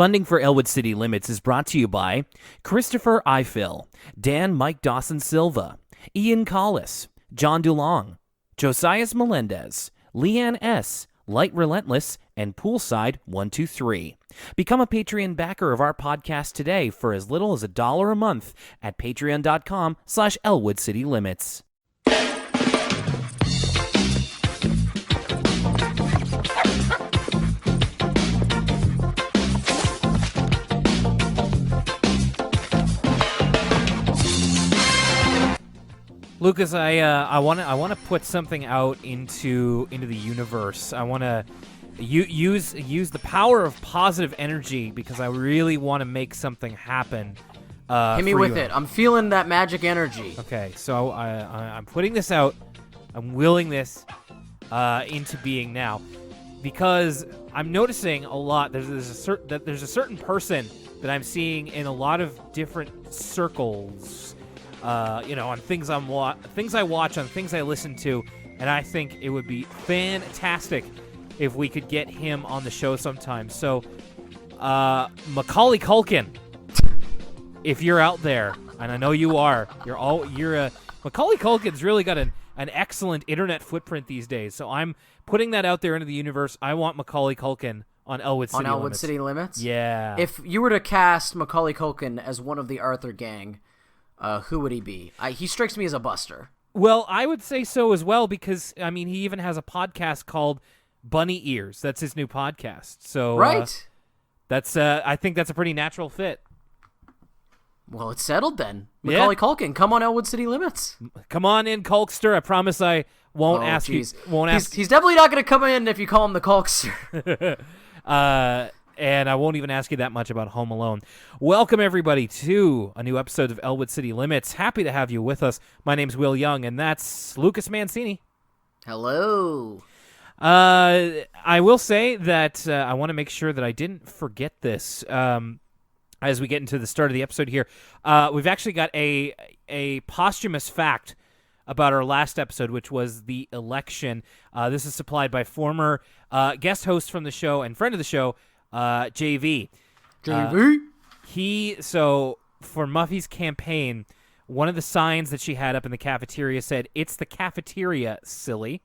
Funding for Elwood City Limits is brought to you by Christopher Eiffel, Dan Mike Dawson Silva, Ian Collis, John DeLong, Josias Melendez, Leanne S., Light Relentless, and Poolside 123. Become a Patreon backer of our podcast today for as little as $1 a month at patreon.com/Elwood City Limits. Lucas, I want to put something out into the universe. I want to use the power of positive energy because I really want to make something happen. Hit me with it. I'm feeling that magic energy. Okay, so I'm putting this out. I'm willing this into being now because I'm noticing a lot. There's a certain person that I'm seeing in a lot of different circles. On things I watch, on things I listen to, and I think it would be fantastic if we could get him on the show sometime. So, Macaulay Culkin, if you're out there, and I know you are, Macaulay Culkin's really got an excellent internet footprint these days. So I'm putting that out there into the universe. I want Macaulay Culkin on Elwood City Limits. On Elwood City Limits? Yeah. If you were to cast Macaulay Culkin as one of the Arthur gang, who would he be? He strikes me as a buster. Well, I would say so as well because, he even has a podcast called Bunny Ears. That's his new podcast. So, right. I think that's a pretty natural fit. Well, it's settled then. Macaulay Culkin, come on Elwood City Limits. Come on in, Culkster. I promise I won't ask you. He's definitely not going to come in if you call him the Culkster. And I won't even ask you that much about Home Alone. Welcome, everybody, to a new episode of Elwood City Limits. Happy to have you with us. My name's Will Young, and that's Lucas Mancini. Hello. I will say that I want to make sure that I didn't forget this as we get into the start of the episode here. We've actually got a posthumous fact about our last episode, which was the election. This is supplied by former guest host from the show and friend of the show, JV. So for Muffy's campaign, one of the signs that she had up in the cafeteria said, "It's the cafeteria, silly."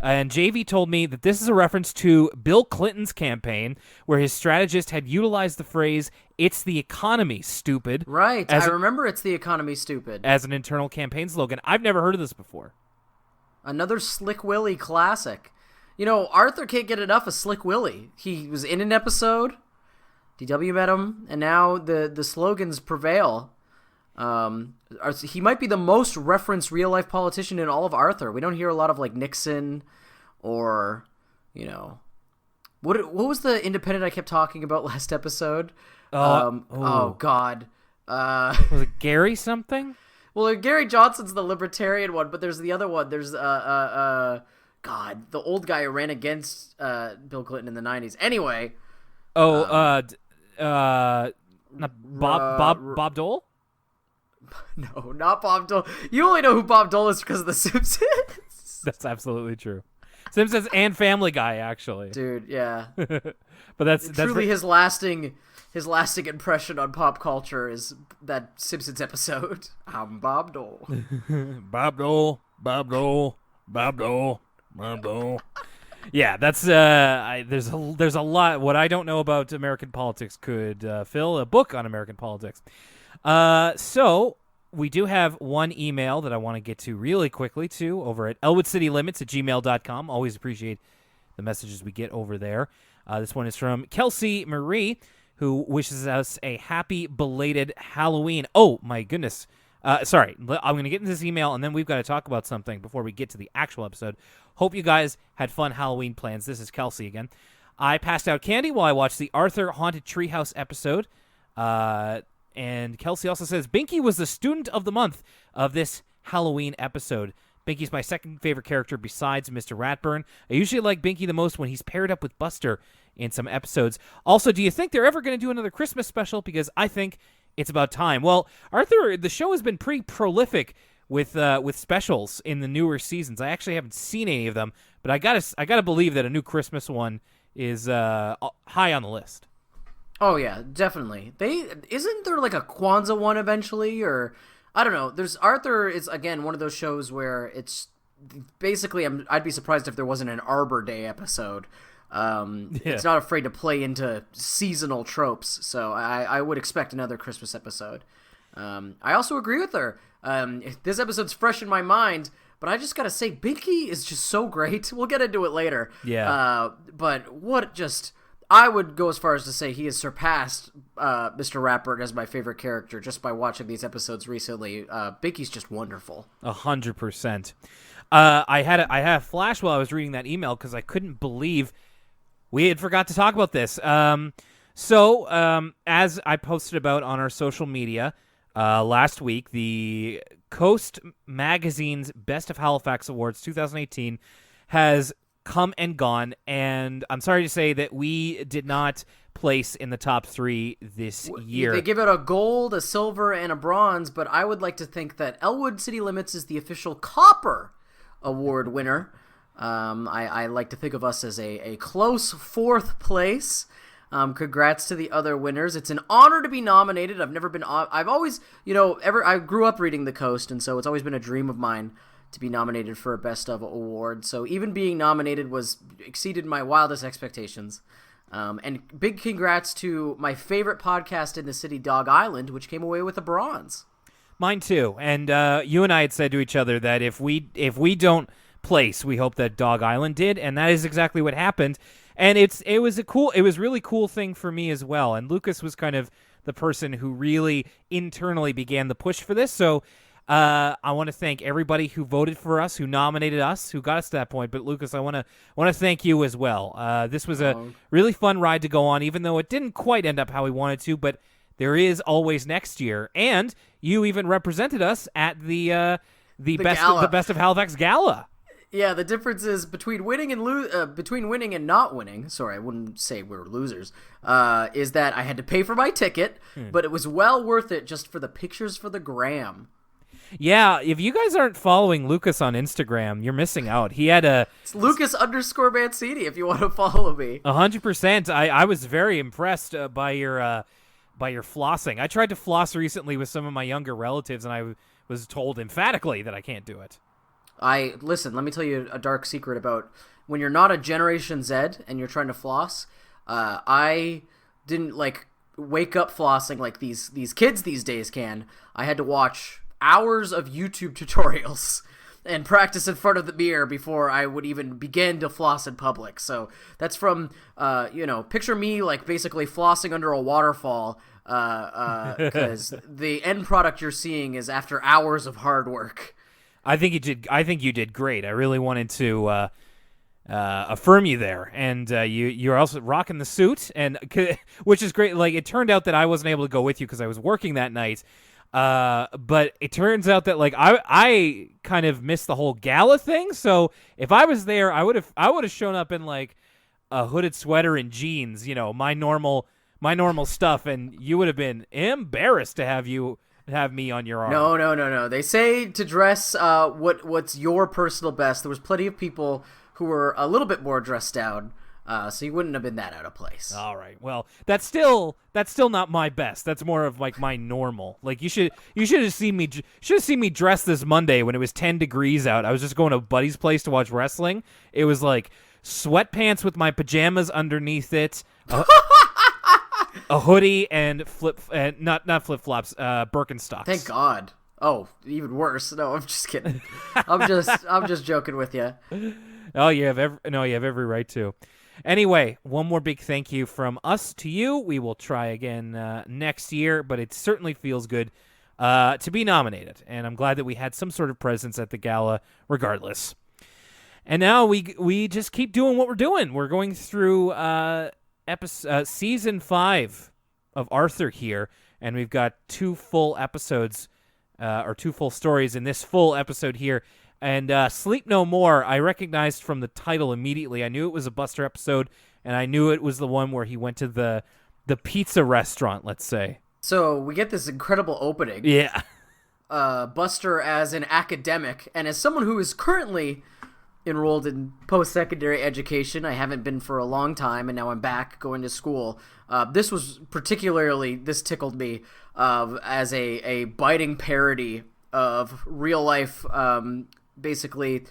And JV told me that this is a reference to Bill Clinton's campaign, where his strategist had utilized the phrase, "It's the economy, stupid." Right, I remember "It's the economy, stupid" as an internal campaign slogan. I've never heard of this before. Another Slick Willy classic. Arthur can't get enough of Slick Willy. He was in an episode, DW met him, and now the slogans prevail. He might be the most referenced real-life politician in all of Arthur. We don't hear a lot of, Nixon or, What was the independent I kept talking about last episode? Oh, God. Was it Gary something? Well, Gary Johnson's the libertarian one, but there's the other one. There's, God, the old guy who ran against Bill Clinton in the 90s. Anyway. Bob Dole? No, not Bob Dole. You only know who Bob Dole is because of The Simpsons. That's absolutely true. Simpsons and Family Guy, actually. Dude, yeah. But that's truly his lasting impression on pop culture is that Simpsons episode. I'm Bob Dole. Bob Dole, Bob Dole, Bob Dole, Bob Dole. Yeah, that's there's a lot. What I don't know about American politics could fill a book on American politics. So we do have one email that I want to get to really quickly too over at elwoodcitylimits@gmail.com. Always appreciate the messages we get over there. This one is from Kelsey Marie, who wishes us a happy belated Halloween. Oh my goodness. Sorry, I'm going to get into this email, and then we've got to talk about something before we get to the actual episode. Hope you guys had fun Halloween plans. This is Kelsey again. I passed out candy while I watched the Arthur Haunted Treehouse episode. And Kelsey also says, Binky was the student of the month of this Halloween episode. Binky's my second favorite character besides Mr. Ratburn. I usually like Binky the most when he's paired up with Buster in some episodes. Also, do you think they're ever going to do another Christmas special? Because I think it's about time. Well, Arthur, the show has been pretty prolific with specials in the newer seasons. I actually haven't seen any of them, but I gotta believe that a new Christmas one is high on the list. Oh yeah, definitely. Isn't there like a Kwanzaa one eventually, or I don't know. There's Arthur is again one of those shows where it's basically I'd be surprised if there wasn't an Arbor Day episode. It's not afraid to play into seasonal tropes, so I would expect another Christmas episode. I also agree with her. This episode's fresh in my mind, but I just gotta say, Binky is just so great. We'll get into it later. Yeah. But what just... I would go as far as to say he has surpassed Mr. Ratbird as my favorite character just by watching these episodes recently. Binky's just wonderful. 100%. I had a flash while I was reading that email because I couldn't believe we had forgot to talk about this. So as I posted about on our social media last week, the Coast Magazine's Best of Halifax Awards 2018 has come and gone, and I'm sorry to say that we did not place in the top 3 this year. They give it a gold, a silver, and a bronze, but I would like to think that Elwood City Limits is the official copper award winner. I like to think of us as a close 4th place. Congrats to the other winners. It's an honor to be nominated. I've always, I grew up reading The Coast, and so it's always been a dream of mine to be nominated for a Best of award. So even being nominated exceeded my wildest expectations. And big congrats to my favorite podcast in the city, Dog Island, which came away with a bronze. Mine too. And you and I had said to each other that if we don't place, we hope that Dog Island did, and that is exactly what happened. And it was really cool thing for me as well. And Lucas was kind of the person who really internally began the push for this. So I want to thank everybody who voted for us, who nominated us, who got us to that point. But Lucas, I want to thank you as well. This was a really fun ride to go on, even though it didn't quite end up how we wanted to. But there is always next year, and you even represented us at the best of Halifax Gala. Yeah, the difference is between winning and not winning. Sorry, I wouldn't say we're losers. Is that I had to pay for my ticket, but it was well worth it just for the pictures for the gram. Yeah, if you guys aren't following Lucas on Instagram, you're missing out. He had It's Lucas_Mancini if you want to follow me. 100%. I was very impressed by your flossing. I tried to floss recently with some of my younger relatives, and I was told emphatically that I can't do it. Listen, let me tell you a dark secret about when you're not a Generation Z and you're trying to floss. I didn't wake up flossing like these kids these days can. I had to watch hours of YouTube tutorials and practice in front of the mirror before I would even begin to floss in public. So that's from, picture me basically flossing under a waterfall, because the end product you're seeing is after hours of hard work. I think you did great. I really wanted to affirm you there, and you're also rocking the suit, and which is great. It turned out that I wasn't able to go with you because I was working that night. But it turns out that I kind of missed the whole gala thing. So if I was there, I would have shown up in a hooded sweater and jeans, my normal stuff, and you would have been embarrassed to have me on your arm. No. They say to dress what's your personal best. There was plenty of people who were a little bit more dressed down. So you wouldn't have been that out of place. All right. Well, that's still not my best. That's more of my normal. You should have seen me dressed this Monday when it was 10 degrees out. I was just going to a buddy's place to watch wrestling. It was sweatpants with my pajamas underneath it, a hoodie and not flip flops, Birkenstocks. Thank God. Oh, even worse. No, I'm just kidding. I'm just joking with you. Oh, you have every right to. Anyway, one more big thank you from us to you. We will try again next year, but it certainly feels good to be nominated, and I'm glad that we had some sort of presence at the gala regardless. And now we just keep doing what we're doing. We're going through season 5 of Arthur here, and we've got 2 full episodes or 2 full stories in this full episode here. And Sleep No More, I recognized from the title immediately. I knew it was a Buster episode, and I knew it was the one where he went to the pizza restaurant, let's say. So we get this incredible opening. Yeah. Buster as an academic, and as someone who is currently enrolled in post-secondary education. I haven't been for a long time, and now I'm back going to school. This tickled me as a biting parody of real life, basically,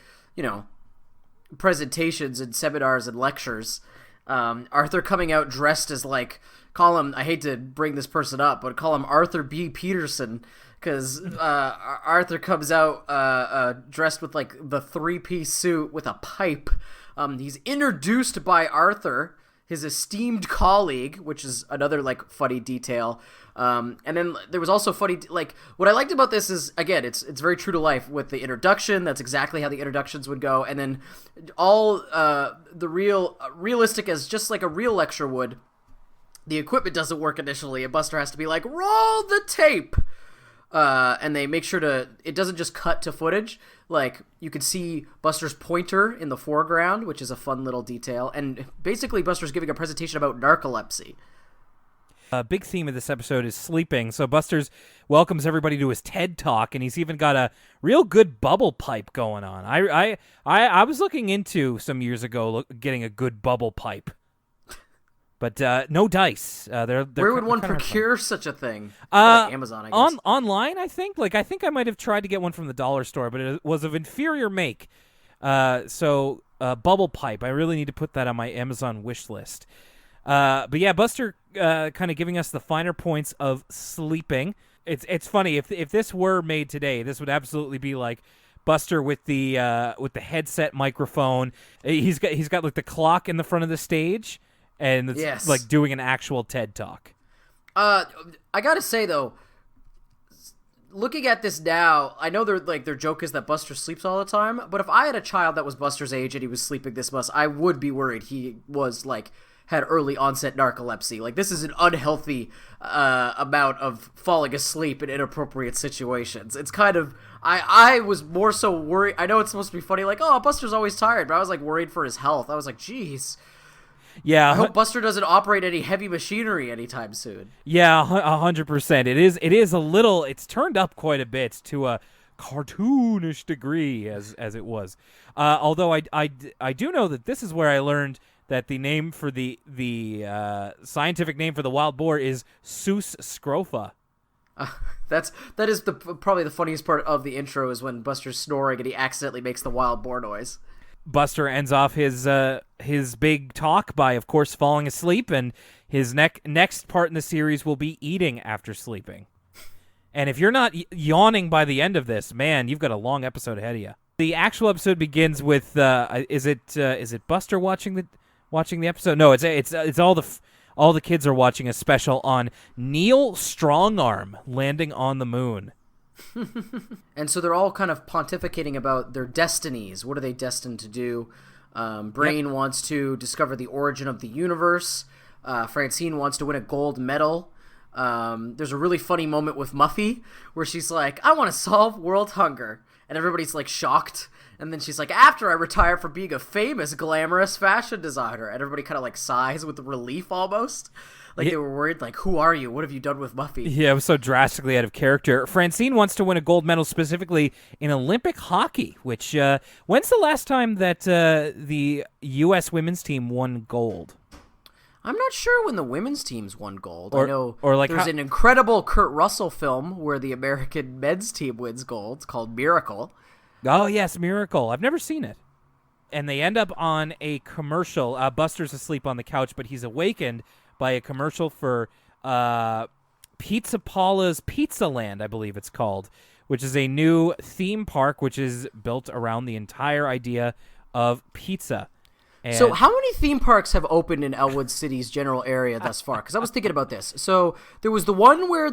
presentations and seminars and lectures. Arthur coming out dressed as I hate to bring this person up, but call him Arthur B. Peterson, because Arthur comes out dressed with the 3-piece suit with a pipe. He's introduced by Arthur, his esteemed colleague, which is another funny detail. And then there was also funny, what I liked about this is, again, it's very true to life with the introduction. That's exactly how the introductions would go. And then all the realistic as just like a real lecture would. The equipment doesn't work initially, and Buster has to be like, roll the tape. And they make sure it doesn't just cut to footage. You could see Buster's pointer in the foreground, which is a fun little detail. And basically Buster's giving a presentation about narcolepsy. A big theme of this episode is sleeping. So Buster's welcomes everybody to his TED Talk, and he's even got a real good bubble pipe going on. I was looking into some years ago getting a good bubble pipe. But no dice. Where would one procure such a thing? Amazon, I guess. Online, I think. I think I might have tried to get one from the dollar store, but it was of inferior make. So bubble pipe. I really need to put that on my Amazon wish list. But yeah, Buster kind of giving us the finer points of sleeping. It's funny if this were made today, this would absolutely be Buster with the headset microphone. He's got the clock in the front of the stage. And it's yes. Doing an actual TED Talk. I gotta say though, looking at this now, I know their joke is that Buster sleeps all the time. But if I had a child that was Buster's age and he was sleeping this much, I would be worried he was had early onset narcolepsy. This is an unhealthy amount of falling asleep in inappropriate situations. It's kind of I was more so worried. I know it's supposed to be funny, Buster's always tired, but I was worried for his health. I was geez. Yeah, I hope Buster doesn't operate any heavy machinery anytime soon. Yeah, 100%. It is a little. It's turned up quite a bit to a cartoonish degree, as it was. Although I do know that this is where I learned that the name for the scientific name for the wild boar is Sus scrofa. That is probably the funniest part of the intro is when Buster's snoring and he accidentally makes the wild boar noise. Buster ends off his big talk by, of course, falling asleep, and his next part in the series will be eating after sleeping. And if you're not yawning by the end of this, man, you've got a long episode ahead of you. The actual episode begins with is it Buster watching the episode? No, it's all the kids are watching a special on Neil Strongarm landing on the moon. And so they're all kind of pontificating about their destinies. What are they destined to do? Brain wants to discover the origin of the universe. Francine wants to win a gold medal. There's a really funny moment with Muffy where she's like, I want to solve world hunger. And everybody's shocked. And then she's like, after I retire from being a famous, glamorous fashion designer. And everybody kind of sighs with relief almost. They were worried, who are you? What have you done with Muffy? Yeah, it was so drastically out of character. Francine wants to win a gold medal specifically in Olympic hockey, which, when's the last time that the U.S. women's team won gold? I'm not sure when the women's teams won gold. I know there's an incredible Kurt Russell film where the American men's team wins gold. It's called Miracle. Oh, yes, Miracle. I've never seen it. And they end up on a commercial. Buster's asleep on the couch, but he's awakened by a commercial for Pizza Paula's Pizza Land, I believe it's called, which is a new theme park which is built around the entire idea of pizza. And so how many theme parks have opened in Elwood City's general area thus far? Because I was thinking about this. So there was the one where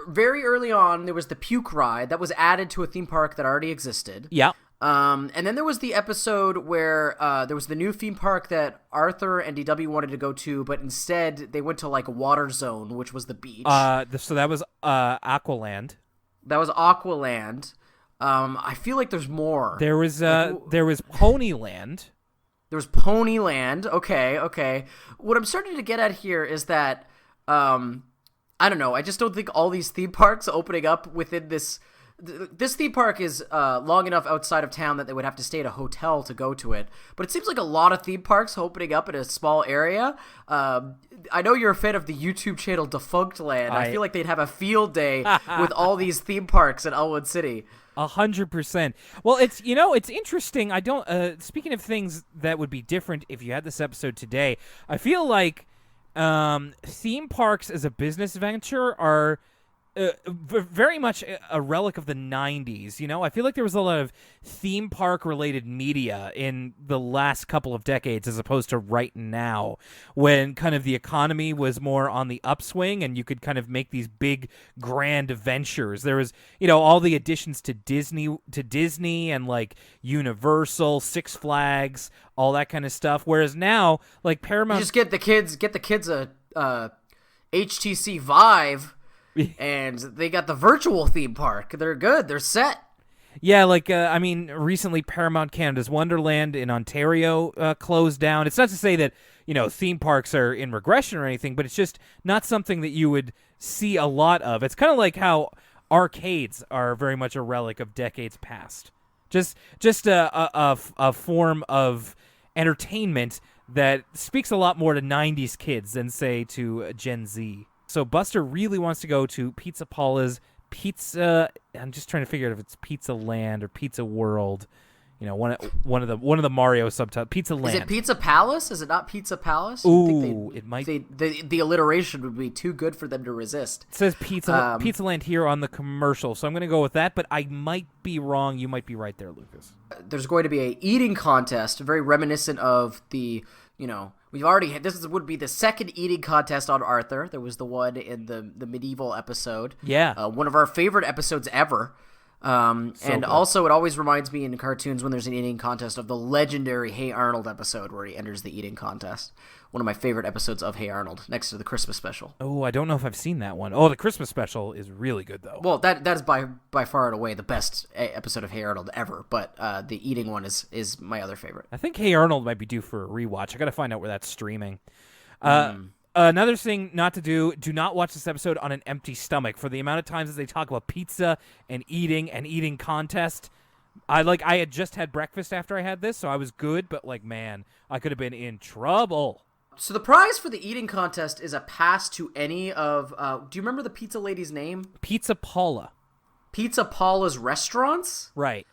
very early on, there was the puke ride that was added to a theme park that already existed. Yeah. And then there was the episode where there was the new theme park that Arthur and DW wanted to go to, but instead they went to Water Zone, which was the beach. So that was Aqualand. That was Aqualand. I feel like there's more. There was Ponyland. There was Ponyland. Okay. What I'm starting to get at here is that I don't know. I just don't think all these theme parks opening up within this this theme park is long enough outside of town that they would have to stay at a hotel to go to it. But it seems like a lot of theme parks opening up in a small area. I know you're a fan of the YouTube channel Defunct Land. I feel like they'd have a field day with all these theme parks in Elwood City. 100%. Well, it's interesting. I don't. Speaking of things that would be different if you had this episode today, I feel like theme parks as a business venture are very much a relic of the 90s. I feel like there was a lot of theme park related media in the last couple of decades as opposed to right now, when kind of the economy was more on the upswing and you could kind of make these big grand ventures. There was all the additions to Disney and like Universal, Six Flags, all that kind of stuff, whereas now like Paramount, you just get the kids a HTC Vive. And they got the virtual theme park. They're good. They're set. Yeah, like, recently Paramount Canada's Wonderland in Ontario closed down. It's not to say that, theme parks are in regression or anything, but it's just not something that you would see a lot of. It's kind of like how arcades are very much a relic of decades past. Just a form of entertainment that speaks a lot more to 90s kids than, say, to Gen Z. So Buster really wants to go to Pizza Paula's Pizza. I'm just trying to figure out if it's Pizza Land or Pizza World. One of the Mario subtitles. Pizza Land. Is it Pizza Palace? Is it not Pizza Palace? Ooh, it might. The alliteration would be too good for them to resist. It says Pizza Land here on the commercial, so I'm going to go with that. But I might be wrong. You might be right there, Lucas. There's going to be a eating contest, very reminiscent of the. We've already had, would be the second eating contest on Arthur. There was the one in the medieval episode. Yeah. One of our favorite episodes ever. And good. Also, it always reminds me in cartoons when there's an eating contest of the legendary Hey Arnold episode where he enters the eating contest. One of my favorite episodes of Hey Arnold, next to the Christmas special. Oh, I don't know if I've seen that one. Oh, the Christmas special is really good, though. Well, that is by far and away the best episode of Hey Arnold ever, but the eating one is my other favorite. I think Hey Arnold might be due for a rewatch. I got to find out where that's streaming. Another thing not to do not watch this episode on an empty stomach. For the amount of times that they talk about pizza and eating contest, I had just had breakfast after I had this, so I was good, but man, I could have been in trouble. So the prize for the eating contest is a pass to any of, do you remember the pizza lady's name? Pizza Paula. Pizza Paula's restaurants? Right.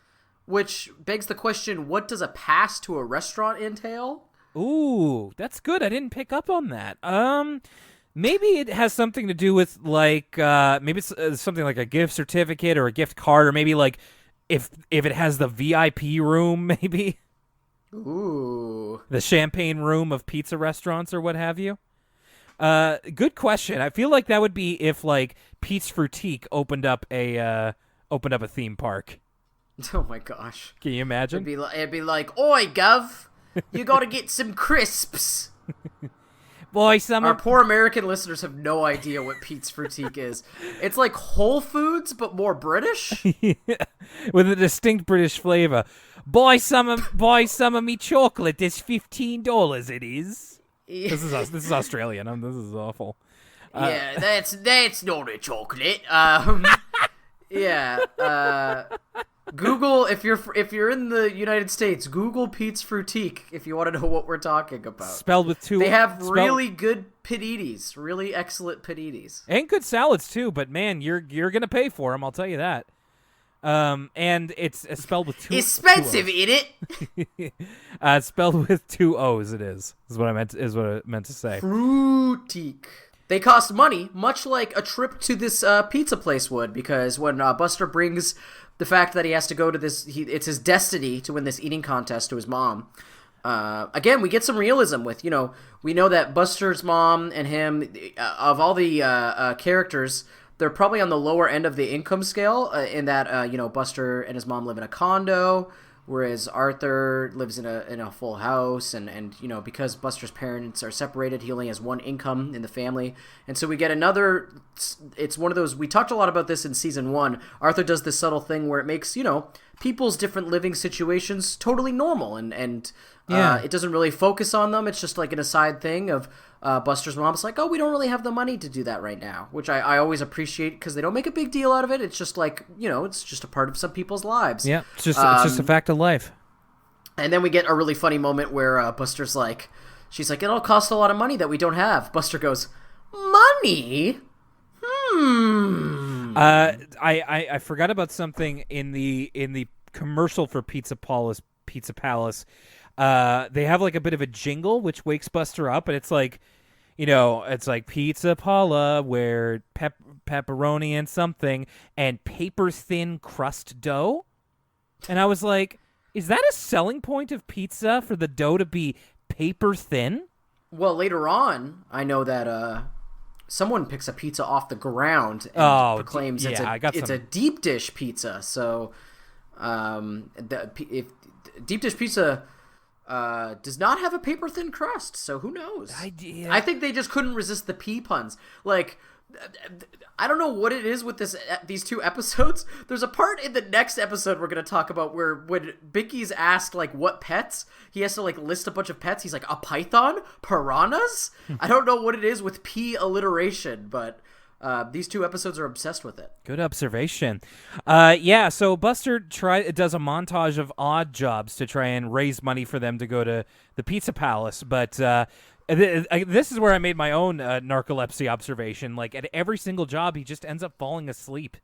Which begs the question, what does a pass to a restaurant entail? Ooh, that's good. I didn't pick up on that. Maybe it has something to do with maybe it's something like a gift certificate or a gift card, or maybe if it has the VIP room, maybe. Ooh. The champagne room of pizza restaurants or what have you. Good question. I feel like that would be if Pete's Frootique opened up a theme park. Oh my gosh. Can you imagine? It'd be like, "Oi, Gov, you got to get some crisps." Boy, summer. Our poor American listeners have no idea what Pete's Frootique is. It's like Whole Foods, but more British. With a distinct British flavor. Buy some of me chocolate. It's $15. It is. Yeah. This is Australian. This is awful. Yeah, that's not a chocolate. Yeah. Google if you're in the United States. Google Pete's Frootique if you want to know what we're talking about. Spelled with two. They have really good paninis, really excellent paninis, and good salads too. But man, you're gonna pay for them. I'll tell you that. And it's spelled with two. Expensive, two in it. It's spelled with two O's. It is what I meant to say. Frootique. They cost money, much like a trip to this pizza place would, because when Buster brings the fact that he has to go to this, it's his destiny to win this eating contest to his mom. Again, we get some realism with, we know that Buster's mom and him, of all the characters, they're probably on the lower end of the income scale in that, Buster and his mom live in a condo, whereas Arthur lives in a full house, and because Buster's parents are separated, he only has one income in the family, and so we get another. It's one of those, we talked a lot about this in season 1. Arthur does this subtle thing where it makes people's different living situations totally normal, and Yeah. it doesn't really focus on them. It's just like an aside thing of Buster's mom's like, oh, we don't really have the money to do that right now, which I always appreciate because they don't make a big deal out of it. It's just like, it's just a part of some people's lives. Yeah, it's just a fact of life. And then we get a really funny moment where Buster's like, she's like, it'll cost a lot of money that we don't have. Buster goes, money? I forgot about something in the commercial for Pizza Palace. They have like a bit of a jingle which wakes Buster up, and it's like, it's like Pizza Pala, where pepperoni and something and paper thin crust dough. And I was like, is that a selling point of pizza for the dough to be paper thin? Well, later on, I know that someone picks a pizza off the ground and proclaims it's a deep dish pizza. So, if deep dish pizza does not have a paper thin crust, so who knows? I think they just couldn't resist the pea puns. Like, I don't know what it is with these two episodes. There's a part in the next episode we're going to talk about where when Bickie's asked, like, what pets, he has to, like, list a bunch of pets. He's like, a python? Piranhas? I don't know what it is with pea alliteration, but these two episodes are obsessed with it. Good observation. So Buster does a montage of odd jobs to try and raise money for them to go to the Pizza Palace, but this is where I made my own narcolepsy observation. Like, at every single job, he just ends up falling asleep.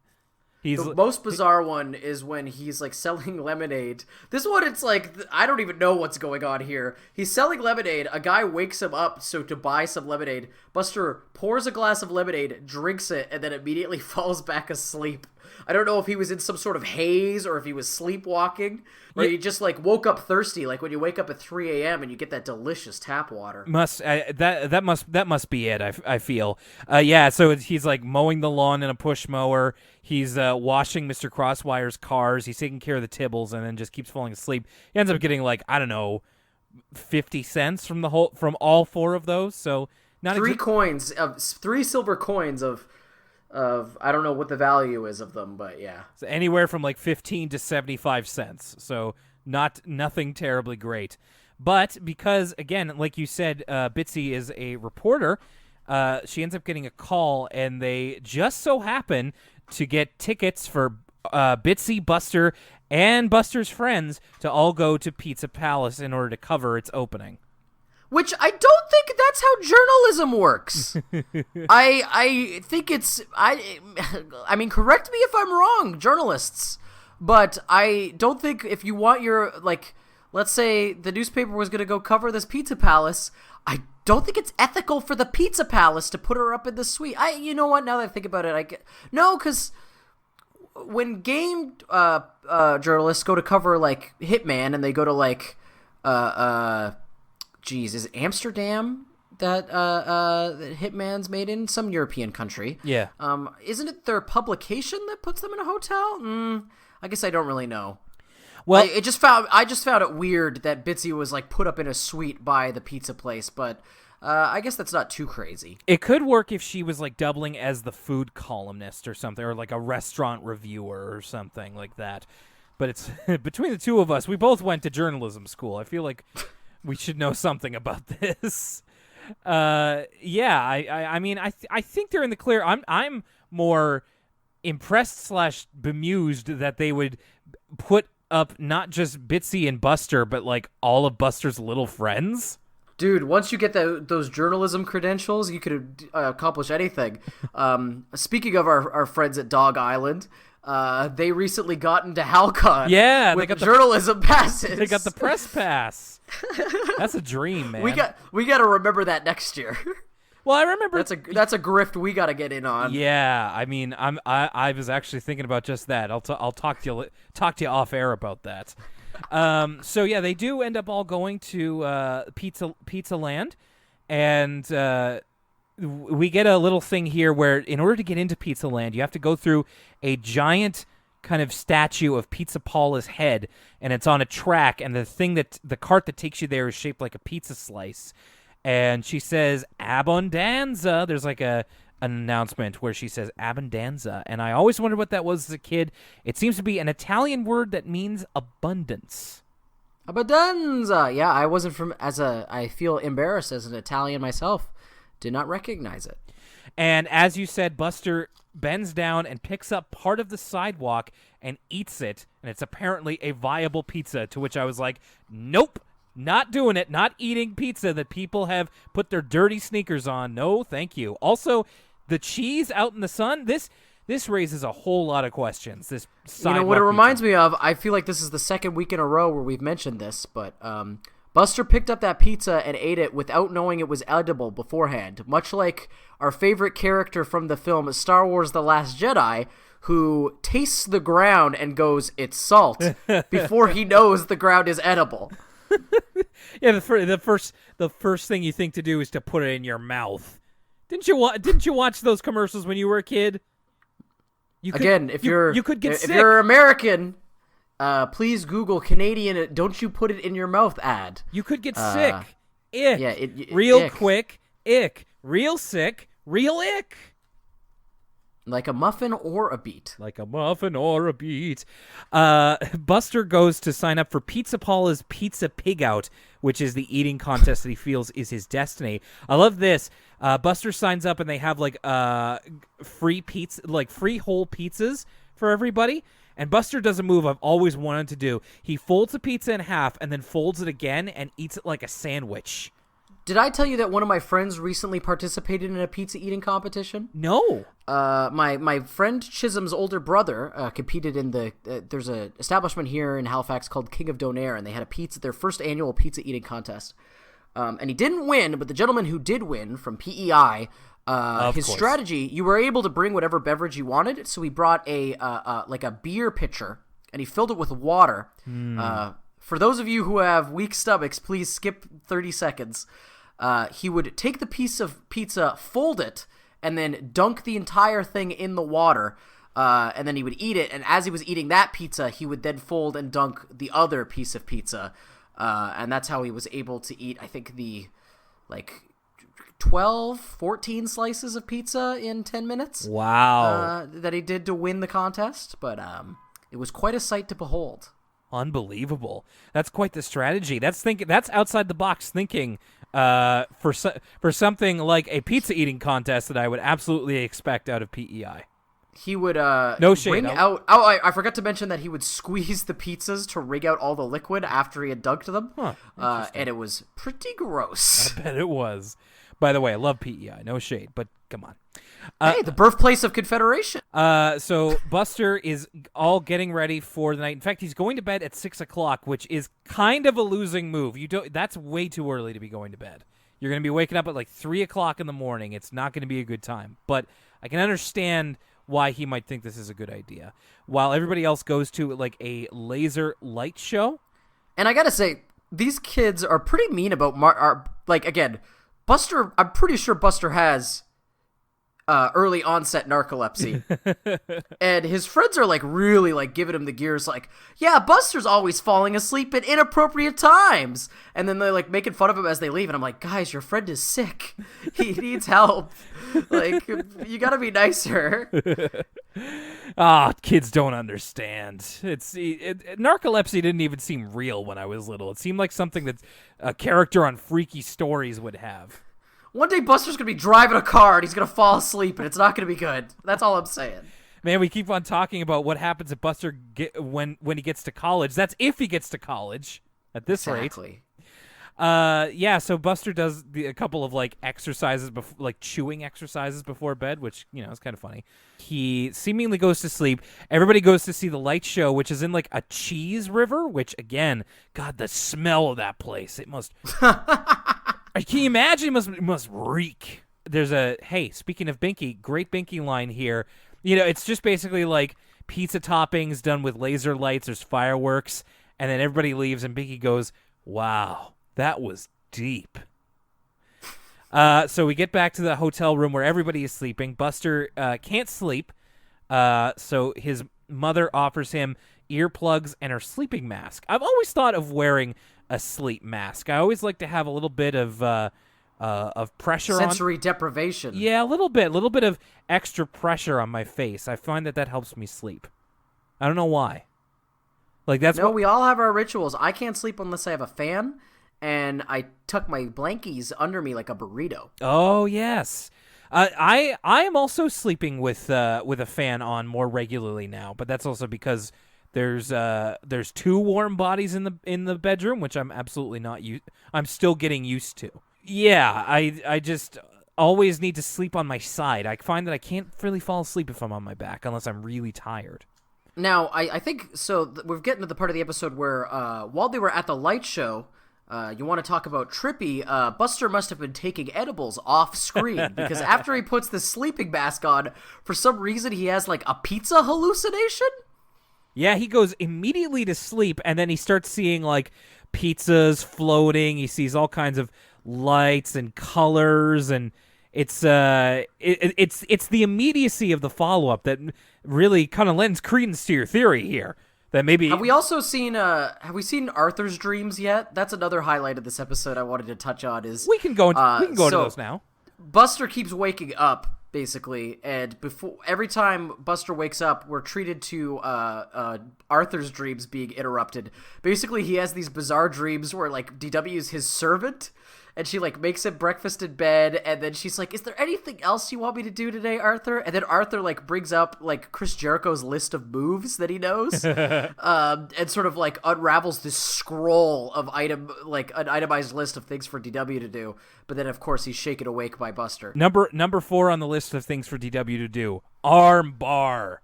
The most bizarre one is when he's, like, selling lemonade. This one, it's like, I don't even know what's going on here. He's selling lemonade. A guy wakes him up to buy some lemonade. Buster pours a glass of lemonade, drinks it, and then immediately falls back asleep. I don't know if he was in some sort of haze or if he was sleepwalking, or he just, like, woke up thirsty, like when you wake up at 3 a.m. and you get that delicious tap water. That must be it. I feel. So he's, like, mowing the lawn in a push mower. He's washing Mr. Crosswire's cars. He's taking care of the Tibbles, and then just keeps falling asleep. He ends up getting, like, I don't know, 50 cents from all four of those. So not three silver coins of I don't know what the value is of them, but yeah. So anywhere from like 15 to 75 cents. So nothing terribly great. But because, again, like you said, Bitsy is a reporter, she ends up getting a call, and they just so happen to get tickets for Bitsy, Buster, and Buster's friends to all go to Pizza Palace in order to cover its opening. Which I don't think that's how journalism works. I think I mean, correct me if I'm wrong, journalists, but I don't think if you want your, like, let's say the newspaper was going to go cover this Pizza Palace, I don't think it's ethical for the Pizza Palace to put her up in the suite. You know what, now that I think about it, because when game journalists go to cover, like, Hitman, and they go to, like, is Amsterdam that Hitman's made in? Some European country. Yeah. Isn't it their publication that puts them in a hotel? I guess I don't really know. Well, I just found it weird that Bitsy was, like, put up in a suite by the pizza place, but I guess that's not too crazy. It could work if she was, like, doubling as the food columnist or something, or like a restaurant reviewer or something like that. But it's between the two of us, we both went to journalism school. I feel like we should know something about this. I mean, I think they're in the clear. I'm more impressed / bemused that they would put up not just Bitsy and Buster, but, like, all of Buster's little friends. Dude, once you get those journalism credentials, you could accomplish anything. Speaking of our friends at Dog Island, they recently got into Halcon. Yeah, with journalism passes. They got the press pass. That's a dream, man. We got to remember that next year. Well, I remember that's a grift we got to get in on. Yeah, I mean, I was actually thinking about just that. I'll talk to you off air about that. So yeah, they do end up all going to Pizza Land, and we get a little thing here where in order to get into Pizza Land, you have to go through a giant kind of statue of Pizza Paula's head, and it's on a track, and the cart that takes you there is shaped like a pizza slice. And she says "Abundanza." There's like a an announcement where she says abbondanza, and I always wondered what that was as a kid. It seems to be an Italian word that means abundance. Abbondanza. Yeah, I wasn't I feel embarrassed as an Italian myself. Did not recognize it. And as you said, Buster bends down and picks up part of the sidewalk and eats it, and it's apparently a viable pizza, to which I was like, nope, not doing it, not eating pizza that people have put their dirty sneakers on. No, thank you. Also, the cheese out in the sun, this raises a whole lot of questions. This sidewalk what it pizza. reminds me of, I feel like this is the second week in a row where we've mentioned this, but Buster picked up that pizza and ate it without knowing it was edible beforehand, much like our favorite character from the film Star Wars The Last Jedi, who tastes the ground and goes, "It's salt," before he knows the ground is edible. Yeah, the first thing you think to do is to put it in your mouth. Didn't you watch those commercials when you were a kid? You could get sick. If you're American, please Google Canadian "Don't you put it in your mouth" ad. You could get sick. Ick. Yeah, real ick. Quick. Ick. Real sick. Real ick. Like a muffin or a beet. Like a muffin or a beet. Buster goes to sign up for Pizza Paula's Pizza Pig Out, which is the eating contest that he feels is his destiny. I love this. Buster signs up and they have like free pizza, like free whole pizzas for everybody. And Buster does a move I've always wanted to do. He folds a pizza in half and then folds it again and eats it like a sandwich. Did I tell you that one of my friends recently participated in a pizza eating competition? No. My friend Chisholm's older brother competed in there's a establishment here in Halifax called King of Donair, and they had their first annual pizza eating contest. And he didn't win, but the gentleman who did win from PEI, his strategy, you were able to bring whatever beverage you wanted. So he brought like a beer pitcher, and he filled it with water. For those of you who have weak stomachs, please skip 30 seconds. He would take the piece of pizza, fold it, and then dunk the entire thing in the water, and then he would eat it. And as he was eating that pizza, he would then fold and dunk the other piece of pizza, and that's how he was able to eat, I think, the 14 slices of pizza in 10 minutes. Wow. That he did to win the contest, but it was quite a sight to behold. Unbelievable. That's quite the strategy. That's outside the box thinking for something like a pizza eating contest that I would absolutely expect out of PEI. He would no shade. wring out. Oh, I forgot to mention that he would squeeze the pizzas to wring out all the liquid after he had dunked them. And it was pretty gross. I bet it was. By the way, I love PEI. No shade, but come on. Hey, the birthplace of Confederation. So Buster is all getting ready for the night. In fact, he's going to bed at 6:00, which is kind of a losing move. That's way too early to be going to bed. You're going to be waking up at like 3:00 in the morning. It's not going to be a good time. But I can understand why he might think this is a good idea. While everybody else goes to like a laser light show. And I gotta say, these kids are pretty mean about again, Buster. I'm pretty sure Buster has early onset narcolepsy, and his friends are like really like giving him the gears, like, yeah, Buster's always falling asleep at inappropriate times, and then they're like making fun of him as they leave, and I'm like, guys, your friend is sick, he needs help, like, you gotta be nicer. Kids don't understand. Narcolepsy didn't even seem real when I was little. It seemed like something that a character on Freaky Stories would have. One day Buster's going to be driving a car and he's going to fall asleep and it's not going to be good. That's all I'm saying. Man, we keep on talking about what happens if Buster when he gets to college. That's if he gets to college at this rate. Yeah, so Buster does a couple of like exercises, like chewing exercises before bed, which, is kind of funny. He seemingly goes to sleep. Everybody goes to see the light show, which is in like a cheese river, which again, God, the smell of that place. It must... Can you imagine? It must reek. There's speaking of Binky, great Binky line here. It's just basically like pizza toppings done with laser lights. There's fireworks, and then everybody leaves, and Binky goes, wow, that was deep. So we get back to the hotel room where everybody is sleeping. Buster can't sleep, so his mother offers him earplugs and her sleeping mask. I've always thought of wearing a sleep mask. I always like to have a little bit of pressure sensory deprivation. Yeah, a little bit of extra pressure on my face. I find that helps me sleep. I don't know why. Like that's No, we all have our rituals. I can't sleep unless I have a fan, and I tuck my blankies under me like a burrito. Oh yes, I am also sleeping with a fan on more regularly now, but that's also because there's two warm bodies in the bedroom, which I'm absolutely not I'm still getting used to. Yeah, I just always need to sleep on my side. I find that I can't really fall asleep if I'm on my back unless I'm really tired. Now, I think, so we're getting to the part of the episode where while they were at the light show, you want to talk about trippy, Buster must have been taking edibles off screen because after he puts the sleeping mask on, for some reason he has like a pizza hallucination? Yeah, he goes immediately to sleep and then he starts seeing like pizzas floating. He sees all kinds of lights and colors, and it's the immediacy of the follow-up that really kind of lends credence to your theory here that maybe have we seen Arthur's dreams yet? That's another highlight of this episode I wanted to touch on. Is we can go to those now. Buster keeps waking up basically, and every time Buster wakes up, we're treated to Arthur's dreams being interrupted. Basically, he has these bizarre dreams where like DW is his servant, and she like makes him breakfast in bed, and then she's like, "Is there anything else you want me to do today, Arthur?" And then Arthur like brings up like Chris Jericho's list of moves that he knows, and sort of like unravels this scroll of an itemized list of things for DW to do. But then of course he's shaken awake by Buster. Number 4 on the list of things for DW to do: arm bar.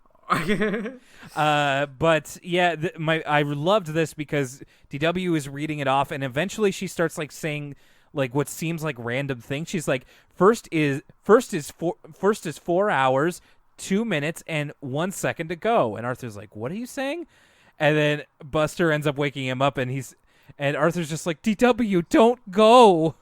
But yeah, I loved this because DW is reading it off, and eventually she starts like saying like what seems like random things. She's like, first is 4 hours, 2 minutes, and 1 second to go. And Arthur's like, what are you saying? And then Buster ends up waking him up, and Arthur's just like, DW, don't go.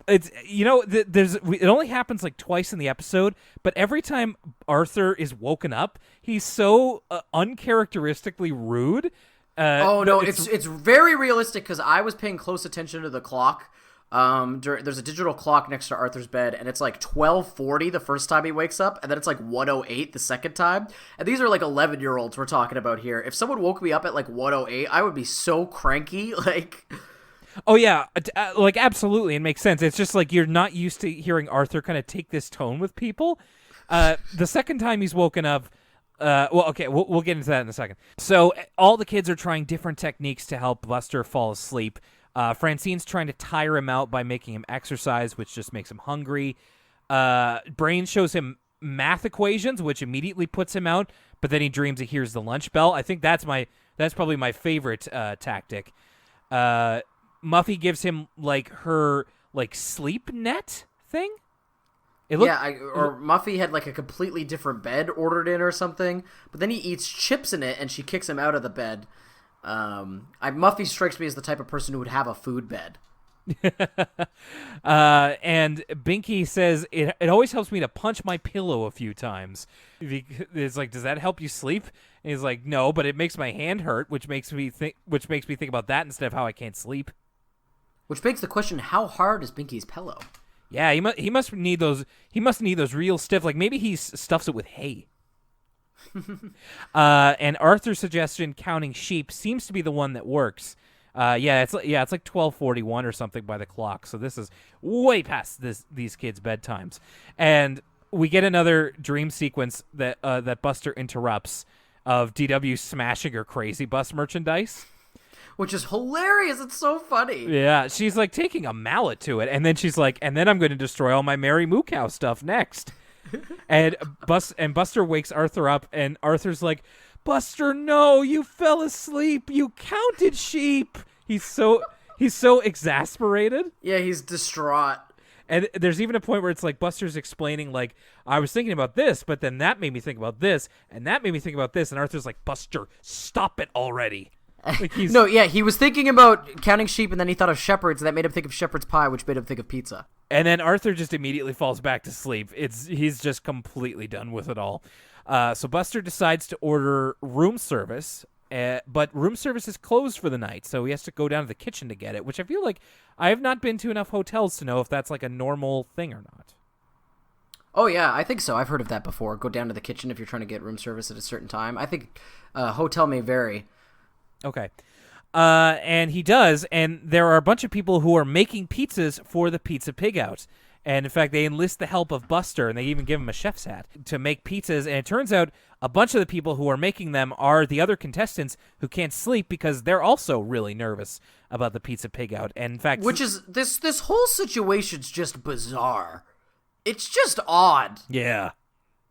It's it only happens like twice in the episode, but every time Arthur is woken up, he's so uncharacteristically rude. It's very realistic because I was paying close attention to the clock. There's a digital clock next to Arthur's bed, and it's like 12:40 the first time he wakes up, and then it's like 1:08 the second time. And these are like 11-year-olds we're talking about here. If someone woke me up at like 1:08, I would be so cranky, like. Oh yeah, like absolutely, it makes sense. It's just like you're not used to hearing Arthur kind of take this tone with people. The second time he's woken up, we'll get into that in a second. So all the kids are trying different techniques to help Buster fall asleep. Francine's trying to tire him out by making him exercise, which just makes him hungry. Brain shows him math equations, which immediately puts him out. But then he dreams he hears the lunch bell. I think that's probably my favorite tactic. Muffy gives him like her like sleep net thing. Muffy had like a completely different bed ordered in or something, but then he eats chips in it and she kicks him out of the bed. Muffy strikes me as the type of person who would have a food bed. And Binky says it always helps me to punch my pillow a few times. It's like, does that help you sleep? And he's like, no, but it makes my hand hurt, which makes me think about that instead of how I can't sleep. Which begs the question: how hard is Binky's pillow? Yeah, he must need those. He must need those real stiff. Like maybe he stuffs it with hay. And Arthur's suggestion, counting sheep, seems to be the one that works. It's like 12:41 or something by the clock. So this is way past these kids' bedtimes, and we get another dream sequence that Buster interrupts of DW smashing her Crazy Bus merchandise. Which is hilarious. It's so funny. Yeah, she's like taking a mallet to it, and then she's like, and then I'm going to destroy all my Mary Moo Cow stuff next. And Buster wakes Arthur up, and Arthur's like, Buster, no, you fell asleep. You counted sheep. He's so exasperated. Yeah, he's distraught. And there's even a point where it's like Buster's explaining, like, I was thinking about this, but then that made me think about this, and that made me think about this. And Arthur's like, Buster, stop it already. Like he was thinking about counting sheep, and then he thought of shepherds, and that made him think of shepherd's pie, which made him think of pizza. And then Arthur just immediately falls back to sleep. He's just completely done with it all. So Buster decides to order room service but room service is closed for the night, so he has to go down to the kitchen to get it, which I feel like I have not been to enough hotels to know if that's like a normal thing or not. Oh, yeah, I think so. I've heard of that before. Go down to the kitchen if you're trying to get room service at a certain time. I think hotel may vary. Okay. And he does, and there are a bunch of people who are making pizzas for the Pizza Pig Out. And, in fact, they enlist the help of Buster, and they even give him a chef's hat to make pizzas. And it turns out a bunch of the people who are making them are the other contestants who can't sleep because they're also really nervous about the Pizza Pig Out. And, in fact... Which is... This whole situation's just bizarre. It's just odd. Yeah.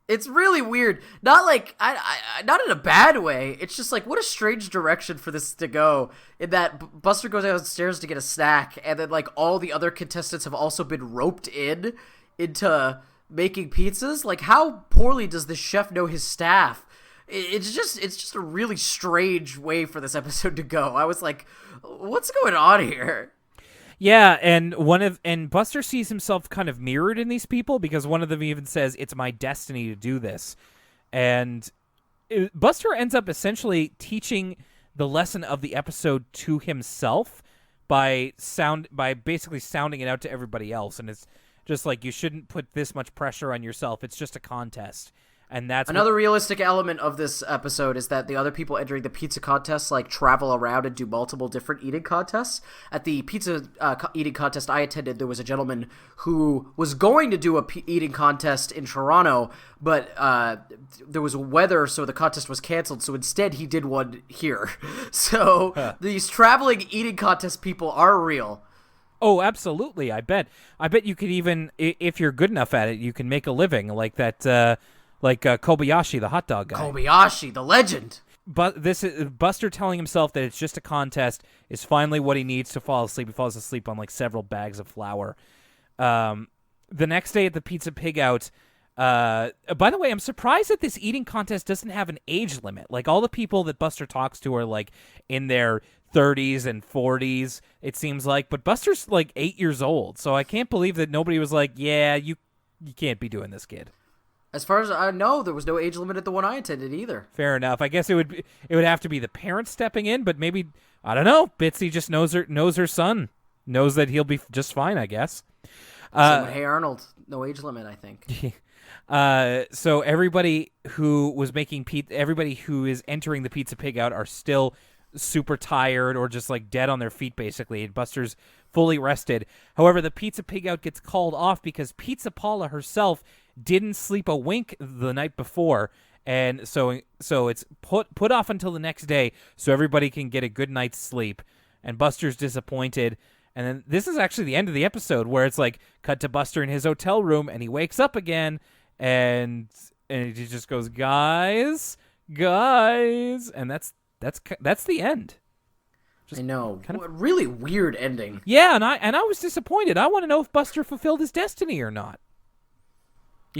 It's really weird. Not like I not in a bad way. It's just like what a strange direction for this to go. In that Buster goes downstairs to get a snack, and then like all the other contestants have also been roped into making pizzas. Like how poorly does the chef know his staff? It's just a really strange way for this episode to go. I was like, what's going on here? Yeah, and Buster sees himself kind of mirrored in these people because one of them even says, "It's my destiny to do this," and Buster ends up essentially teaching the lesson of the episode to himself by basically sounding it out to everybody else, and it's just like you shouldn't put this much pressure on yourself. It's just a contest. And that's another realistic element of this episode is that the other people entering the pizza contest like travel around and do multiple different eating contests. At the pizza eating contest I attended, there was a gentleman who was going to do a eating contest in Toronto, but there was weather, so the contest was canceled. So instead, he did one here. So these traveling eating contest people are real. Oh, absolutely! I bet you could even, if you're good enough at it, you can make a living like that. Like Kobayashi, the hot dog guy. Kobayashi, the legend. But this is Buster telling himself that it's just a contest is finally what he needs to fall asleep. He falls asleep on like several bags of flour. The next day at the Pizza Pig Out, by the way, I'm surprised that this eating contest doesn't have an age limit. Like all the people that Buster talks to are like in their 30s and 40s, it seems like. But Buster's like 8 years old, so I can't believe that nobody was like, yeah, you can't be doing this, kid. As far as I know, there was no age limit at the one I attended either. Fair enough. I guess it would have to be the parents stepping in, but maybe I don't know. Bitsy just knows her son, knows that he'll be just fine. I guess. Same with Hey Arnold, no age limit. I think. So everybody who was making everybody who is entering the Pizza Pig Out are still super tired or just like dead on their feet, basically. And Buster's fully rested. However, the Pizza Pig Out gets called off because Pizza Paula herself didn't sleep a wink the night before, and so it's put off until the next day so everybody can get a good night's sleep. And Buster's disappointed. And then this is actually the end of the episode where it's like cut to Buster in his hotel room, and he wakes up again, and he just goes, guys, and that's the end. I know. Kind of really weird ending. Yeah, and I was disappointed. I want to know if Buster fulfilled his destiny or not.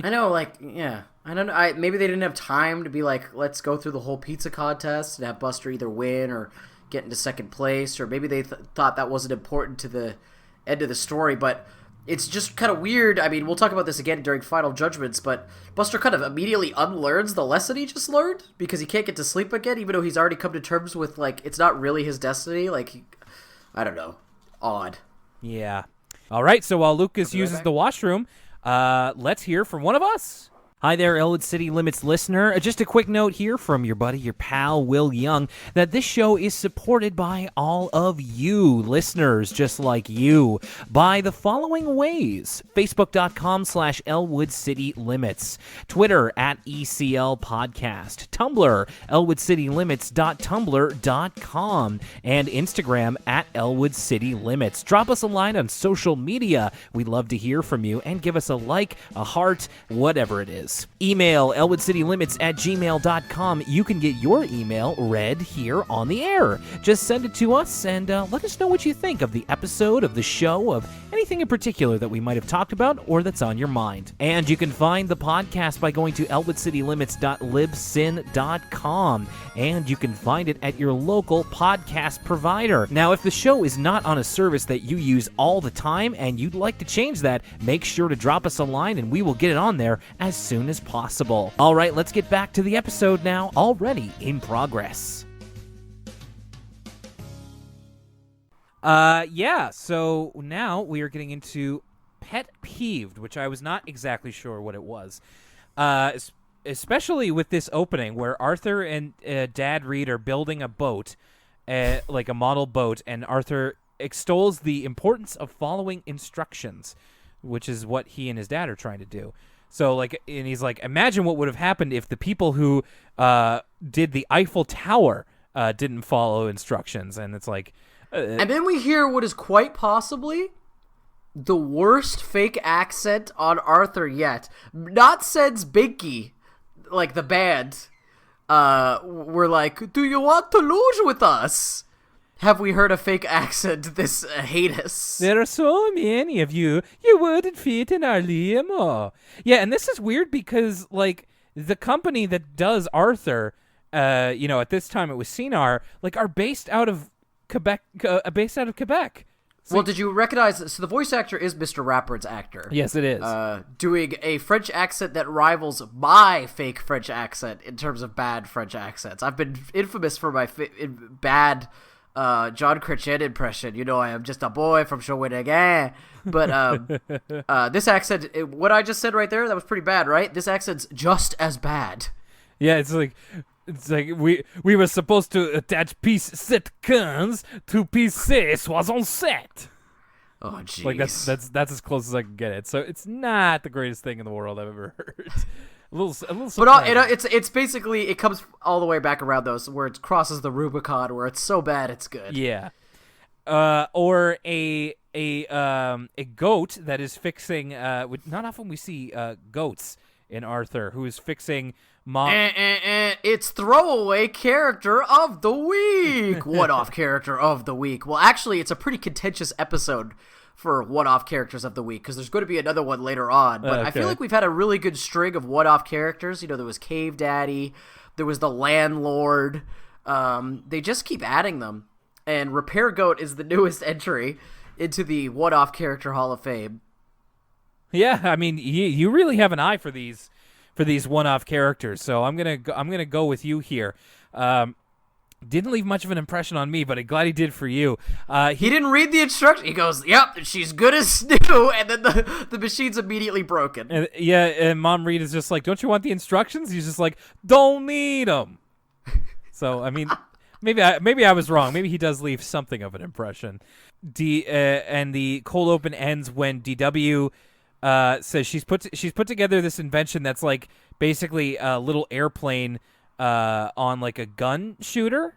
I know, like, yeah. I don't know. Maybe they didn't have time to be like, let's go through the whole pizza contest and have Buster either win or get into second place, or maybe they thought that wasn't important to the end of the story, but it's just kind of weird. I mean, we'll talk about this again during Final Judgments, but Buster kind of immediately unlearns the lesson he just learned because he can't get to sleep again, even though he's already come to terms with, like, it's not really his destiny. Like, I don't know. Odd. Yeah. All right, so while Lucas uses the washroom, let's hear from one of us. Hi there, Elwood City Limits listener. Just a quick note here from your buddy, your pal, Will Young, that this show is supported by all of you, listeners just like you, by the following ways. Facebook.com/Elwood City Limits. Twitter @ECL Podcast. Tumblr, ElwoodCityLimits.tumblr.com. And Instagram @Elwood City Limits. Drop us a line on social media. We'd love to hear from you, and give us a like, a heart, whatever it is. Email elwoodcitylimits@gmail.com. You can get your email read here on the air. Just send it to us and let us know what you think of the episode, of the show, of anything in particular that we might have talked about or that's on your mind. And you can find the podcast by going to elwoodcitylimits.libsyn.com, and you can find it at your local podcast provider. Now, if the show is not on a service that you use all the time and you'd like to change that, make sure to drop us a line and we will get it on there as soon as possible. All right, let's get back to the episode now, already in progress. Yeah, so now we are getting into Pet Peeved, which I was not exactly sure what it was. Especially with this opening where Arthur and Dad Reed are building a boat, like a model boat, and Arthur extols the importance of following instructions, which is what he and his dad are trying to do. So, like, and he's like, imagine what would have happened if the people who did the Eiffel Tower didn't follow instructions. And it's like... and then we hear what is quite possibly the worst fake accent on Arthur yet. Not since Binky, like the band, were like, do you want to lose with us? Have we heard a fake accent this heinous? There are so many of you. You wouldn't fit in our limo. Yeah, and this is weird because, like, the company that does Arthur, at this time it was Cinar, like, are based out of Quebec. So, well, did you recognize? So the voice actor is Mr. Rappard's actor. Yes, it is. Doing a French accent that rivals my fake French accent in terms of bad French accents. I've been infamous for my bad John Chrétien impression. You know, I am just a boy from Shawinigan. But this accent, what I just said right there, that was pretty bad, right? This accent's just as bad. Yeah, it's like we were supposed to attach piece set cans to piece six was on set. Oh, jeez. Like that's as close as I can get it. So it's not the greatest thing in the world I've ever heard. a little. But it's basically, it comes all the way back around though, so where it crosses the Rubicon, where it's so bad it's good. Yeah. Or a goat that is fixing. Not often we see goats in Arthur who is fixing. It's throwaway character of the week. One-off character of the week. Well, actually, it's a pretty contentious episode for one-off characters of the week because there's going to be another one later on. But I feel like we've had a really good string of one-off characters. You know, there was Cave Daddy, there was the Landlord. They just keep adding them. And Repair Goat is the newest entry into the one-off character Hall of Fame. Yeah, I mean, you really have an eye for these one-off characters, so I'm gonna go with you here. Didn't leave much of an impression on me, but I'm glad he did for you. He didn't read the instructions. He goes, "Yep, she's good as new," and then the machine's immediately broken. And Mom Reed is just like, "Don't you want the instructions?" He's just like, "Don't need them." So I mean, maybe I was wrong. Maybe he does leave something of an impression. And the cold open ends when DW. Says she's put together this invention that's like basically a little airplane on like a gun shooter,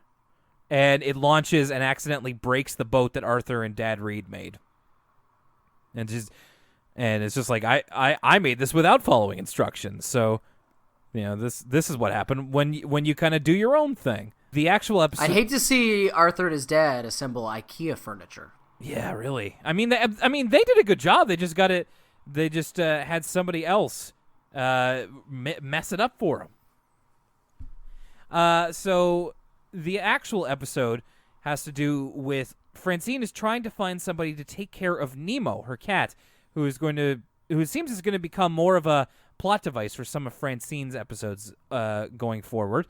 and it launches and accidentally breaks the boat that Arthur and Dad Reed made. And it's just like I made this without following instructions. So, you know, this is what happened when you kind of do your own thing. The actual episode. I'd hate to see Arthur and his dad assemble IKEA furniture. Yeah, really. I mean, they did a good job. They just got it. They just had somebody else mess it up for them. So the actual episode has to do with Francine is trying to find somebody to take care of Nemo, her cat, who seems is going to become more of a plot device for some of Francine's episodes going forward.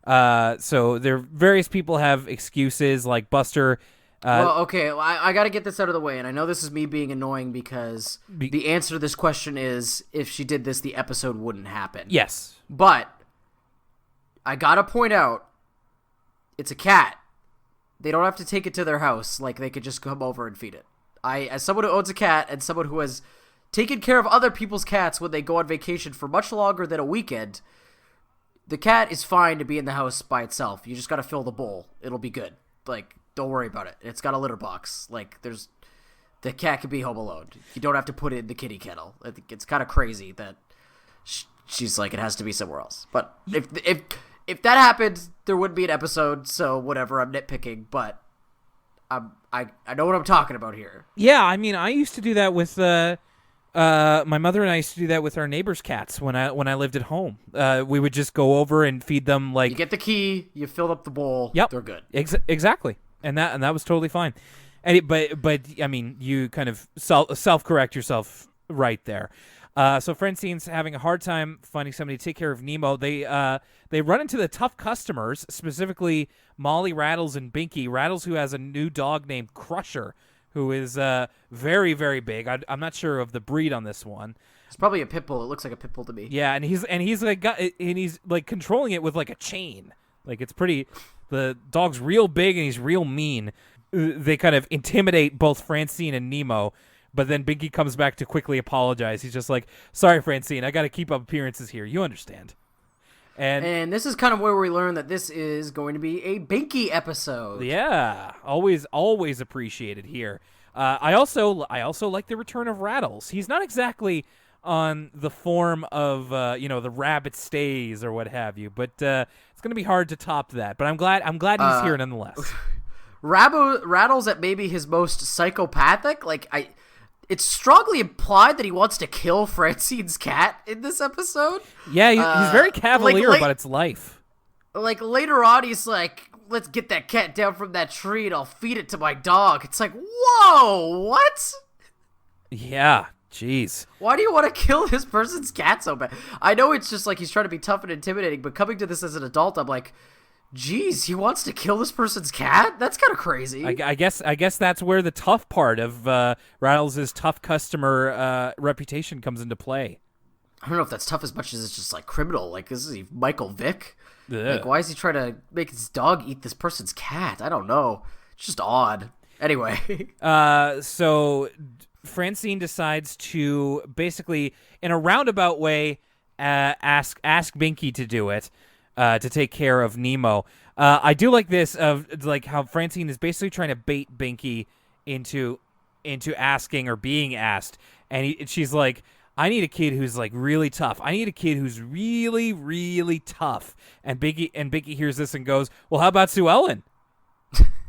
So various people have excuses, like Buster. Well, okay, I got to get this out of the way, and I know this is me being annoying because the answer to this question is if she did this, the episode wouldn't happen. Yes. But I got to point out, it's a cat. They don't have to take it to their house. Like, they could just come over and feed it. As someone who owns a cat and someone who has taken care of other people's cats when they go on vacation for much longer than a weekend, the cat is fine to be in the house by itself. You just got to fill the bowl. It'll be good. Like, don't worry about it. It's got a litter box. Like, the cat can be home alone. You don't have to put it in the kitty kennel. I think it's kind of crazy that she's like, it has to be somewhere else. But if that happened, there wouldn't be an episode. So whatever, I'm nitpicking. But I know what I'm talking about here. Yeah, I mean, I used to do that with my mother and I used to do that with our neighbors' cats when I lived at home. We would just go over and feed them like you get the key, you filled up the bowl. Yep, they're good. Exactly, and that was totally fine. But I mean, you kind of self-correct yourself right there. So Francine's having a hard time finding somebody to take care of Nemo. They run into the tough customers, specifically Molly, Rattles, and Binky. Rattles, who has a new dog named Crusher, who is very, very big. I'm not sure of the breed on this one. It's probably a pit bull. It looks like a pit bull to me. Yeah, and he's like controlling it with like a chain. Like it's pretty. The dog's real big and he's real mean. They kind of intimidate both Francine and Nemo. But then Binky comes back to quickly apologize. He's just like, "Sorry, Francine, I got to keep up appearances here. You understand." And this is kind of where we learn that this is going to be a Binky episode. Yeah, always appreciated here. I also like the return of Rattles. He's not exactly on the form of the rabbit stays or what have you, but it's going to be hard to top that. But I'm glad he's here nonetheless. Rattles at maybe his most psychopathic. It's strongly implied that he wants to kill Francine's cat in this episode. Yeah, he's very cavalier about its life. Like, later on, he's like, "Let's get that cat down from that tree and I'll feed it to my dog." It's like, whoa, what? Yeah, jeez. Why do you want to kill this person's cat so bad? I know it's just like he's trying to be tough and intimidating, but coming to this as an adult, I'm like, geez, he wants to kill this person's cat? That's kind of crazy. I guess that's where the tough part of Rattles' tough customer reputation comes into play. I don't know if that's tough as much as it's just like criminal. Like, is he Michael Vick? Ugh. Like, why is he trying to make his dog eat this person's cat? I don't know. It's just odd. Anyway. So Francine decides to basically, in a roundabout way, ask Binky to do it. To take care of Nemo. I do like this of like how Francine is basically trying to bait Binky into asking or being asked, and she's like, "I need a kid who's like really tough. I need a kid who's really, really tough." And Binky hears this and goes, "Well, how about Sue Ellen?"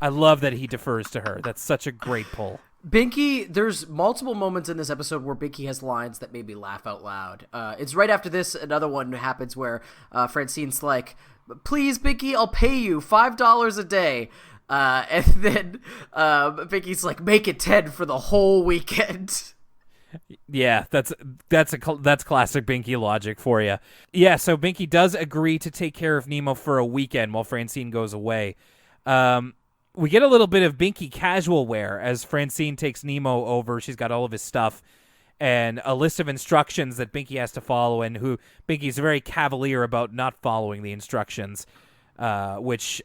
I love that he defers to her. That's such a great pull. Binky, there's multiple moments in this episode where Binky has lines that made me laugh out loud. It's right after this, another one happens where Francine's like, "Please, Binky, I'll pay you $5 a day." And then Binky's like, "Make it 10 for the whole weekend." Yeah, that's classic Binky logic for you. Yeah, so Binky does agree to take care of Nemo for a weekend while Francine goes away. We get a little bit of Binky casual wear as Francine takes Nemo over. She's got all of his stuff and a list of instructions that Binky has to follow, and who Binky's very cavalier about not following the instructions, which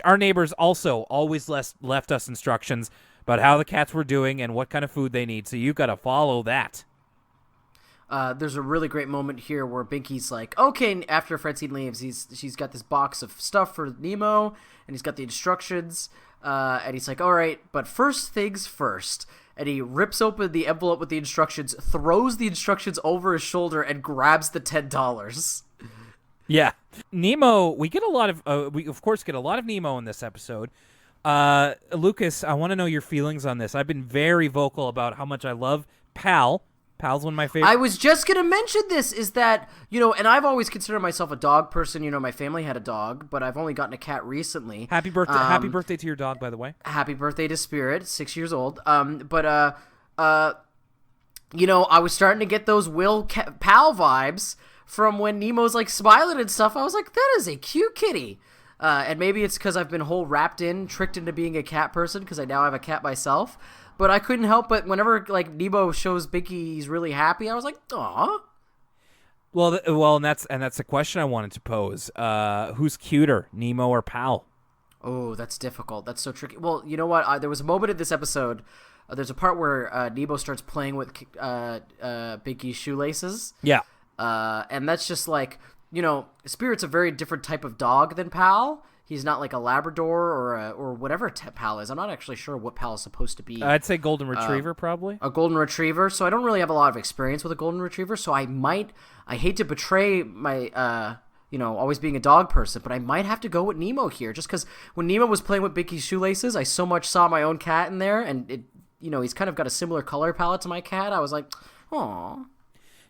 our neighbors also always left us instructions about how the cats were doing and what kind of food they need, so you got to follow that. There's a really great moment here where Binky's like, okay, after Francine leaves, she's got this box of stuff for Nemo, and he's got the instructions, and he's like, all right, but first things first. And he rips open the envelope with the instructions, throws the instructions over his shoulder, and grabs the $10. Yeah. Nemo, we of course get a lot of Nemo in this episode. Lucas, I want to know your feelings on this. I've been very vocal about how much I love Pal. Pal's one of my favorites. I was just going to mention this, is that, and I've always considered myself a dog person. My family had a dog, but I've only gotten a cat recently. Happy birthday to your dog, by the way. Happy birthday to Spirit, 6 years old. I was starting to get those Pal vibes from when Nemo's like smiling and stuff. I was like, that is a cute kitty. And maybe it's because I've been tricked into being a cat person because I now have a cat myself. But I couldn't help but whenever like Nemo shows Binky he's really happy, I was like, "Aw." Well, and that's the question I wanted to pose. Who's cuter, Nemo or Pal? Oh, that's difficult. That's so tricky. Well, you know what? There was a moment in this episode. There's a part where Nemo starts playing with Binky's shoelaces. Yeah. And that's just like, Spirit's a very different type of dog than Pal. He's not like a Labrador or whatever Pal is. I'm not actually sure what Pal is supposed to be. I'd say Golden Retriever, probably. A Golden Retriever. So I don't really have a lot of experience with a Golden Retriever. So I hate to betray my, always being a dog person, but I might have to go with Nemo here. Just because when Nemo was playing with Binky's shoelaces, I so much saw my own cat in there. And, he's kind of got a similar color palette to my cat. I was like, aw.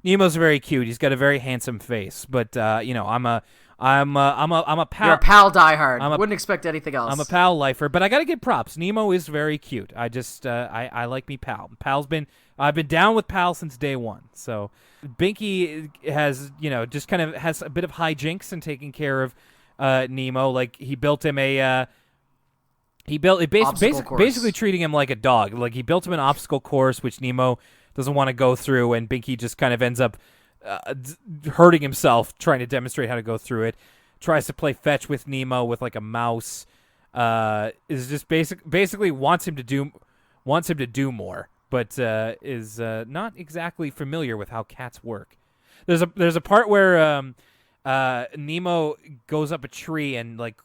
Nemo's very cute. He's got a very handsome face, but I'm I'm a pal. You're a pal diehard. Wouldn't expect anything else. I'm a pal lifer, but I gotta give props. Nemo is very cute. I just I like me pal. I've been down with pal since day one. So Binky has just kind of has a bit of hijinks in taking care of Nemo. Like he built him basically treating him like a dog. Like he built him an obstacle course, which Nemo doesn't want to go through, and Binky just kind of ends up hurting himself trying to demonstrate how to go through it. Tries to play fetch with Nemo with like a mouse. Is just basically wants him to do more, but is not exactly familiar with how cats work. There's a part where Nemo goes up a tree and like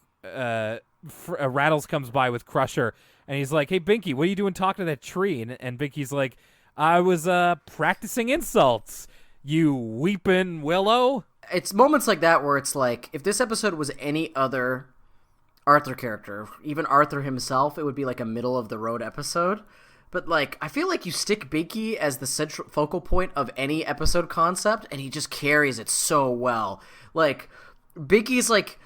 Rattles comes by with Crusher, and he's like, "Hey Binky, what are you doing talking to that tree?" And Binky's like, "I was practicing insults. You weeping willow." It's moments like that where it's like, if this episode was any other Arthur character, even Arthur himself, it would be like a middle of the road episode. But like, I feel like you stick Binky as the central focal point of any episode concept, and he just carries it so well. Like, Binky's like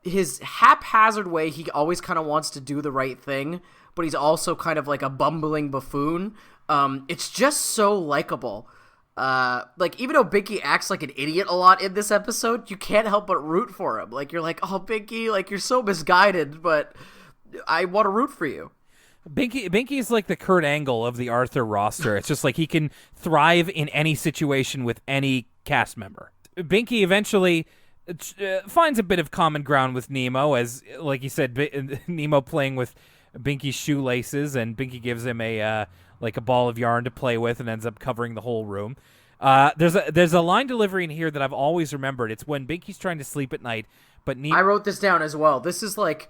his haphazard way. He always kind of wants to do the right thing, but he's also kind of like a bumbling buffoon. It's just so likable. Like, even though Binky acts like an idiot a lot in this episode, you can't help but root for him. Like, you're like, oh, Binky, like, you're so misguided, but I want to root for you. Binky is like the Kurt Angle of the Arthur roster. It's just like he can thrive in any situation with any cast member. Binky eventually finds a bit of common ground with Nemo, as, like you said, Nemo playing with Binky's shoelaces, and Binky gives him a ball of yarn to play with, and ends up covering the whole room. There's a line delivery in here that I've always remembered. It's when Binky's trying to sleep at night, but I wrote this down as well. This is like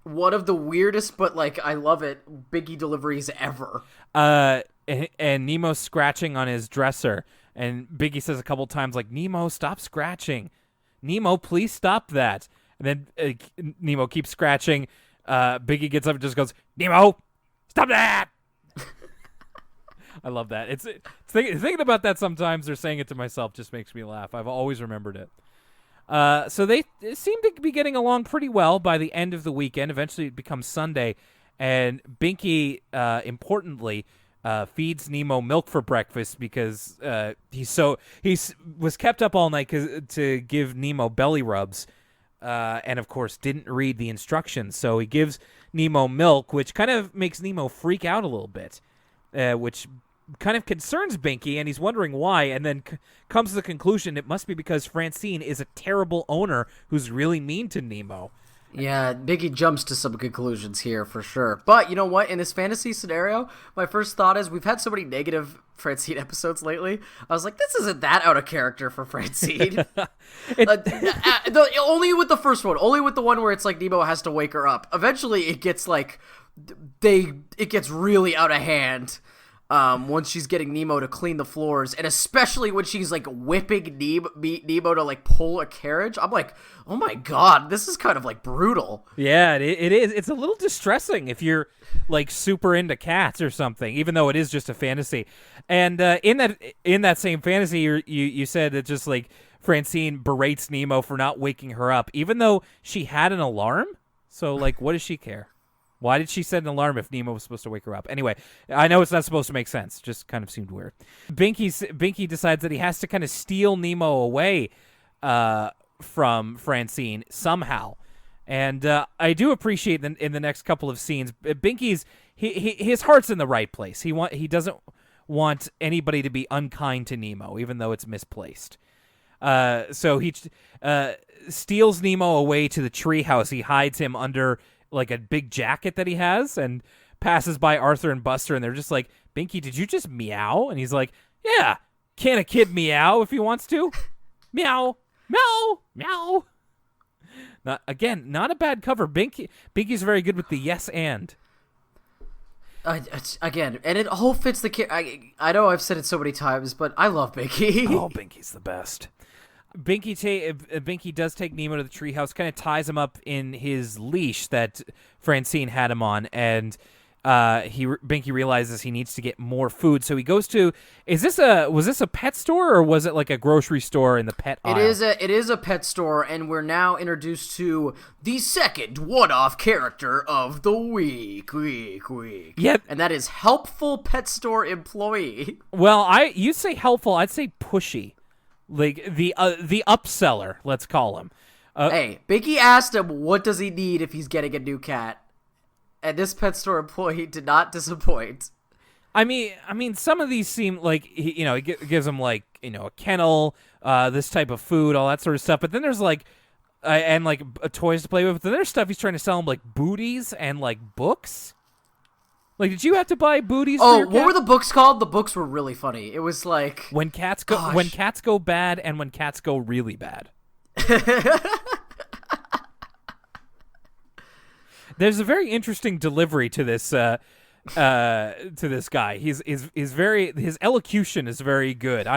one of the weirdest, but like I love it, Binky deliveries ever. And Nemo's scratching on his dresser, and Binky says a couple times like, "Nemo, stop scratching. Nemo, please stop that." And then Nemo keeps scratching. Binky gets up and just goes, "Nemo, stop that." I love that. It's thinking about that sometimes, or saying it to myself, just makes me laugh. I've always remembered it. So they seem to be getting along pretty well by the end of the weekend. Eventually it becomes Sunday, and Binky, importantly, feeds Nemo milk for breakfast because he was kept up all night to give Nemo belly rubs, and of course didn't read the instructions. So he gives Nemo milk, which kind of makes Nemo freak out a little bit, which kind of concerns Binky, and he's wondering why, and then comes to the conclusion it must be because Francine is a terrible owner who's really mean to Nemo. Yeah, Binky jumps to some conclusions here for sure. But you know what? In this fantasy scenario, my first thought is we've had so many negative Francine episodes lately. I was like, this isn't that out of character for Francine. Only with the first one. Only with the one where it's like Nemo has to wake her up. Eventually, it gets like it gets really out of hand. Once she's getting Nemo to clean the floors, and especially when she's like whipping Nemo to like pull a carriage, I'm like, oh my god, this is kind of like brutal. Yeah, it is. It's a little distressing if you're like super into cats or something, even though it is just a fantasy. And in that same fantasy, you said that just like Francine berates Nemo for not waking her up, even though she had an alarm. So like, what does she care? Why did she set an alarm if Nemo was supposed to wake her up? Anyway, I know it's not supposed to make sense. Just kind of seemed weird. Binky decides that he has to kind of steal Nemo away from Francine somehow. And I do appreciate in the next couple of scenes, Binky's his heart's in the right place. He doesn't want anybody to be unkind to Nemo, even though it's misplaced. So he steals Nemo away to the treehouse. He hides him under like a big jacket that he has, and passes by Arthur and Buster, and they're just like, "Binky, did you just meow?" And he's like, "Yeah, can a kid meow if he wants to? Meow, meow, meow." Not a bad cover. Binky's very good with the yes and. Again, and it all fits the I know I've said it so many times, but I love Binky. Oh, Binky's the best. Binky does take Nemo to the treehouse, kind of ties him up in his leash that Francine had him on, and Binky realizes he needs to get more food, so he goes to. Was this a pet store or was it like a grocery store in the pet aisle? It is a pet store, and we're now introduced to the second one-off character of the week. Yeah, and that is helpful pet store employee. Well, you say helpful, I'd say pushy, like the upseller. Let's call him. Hey, Binky asked him what does he need if he's getting a new cat. And this pet store employee did not disappoint. I mean, some of these seem like he gives him like a kennel, this type of food, all that sort of stuff. But then there's like, and like toys to play with. But then there's stuff he's trying to sell him like booties and like books. Like, did you have to buy booties? Oh, for your cat? What were the books called? The books were really funny. It was like when cats go bad and when cats go really bad. There's a very interesting delivery to this guy. His elocution is very good.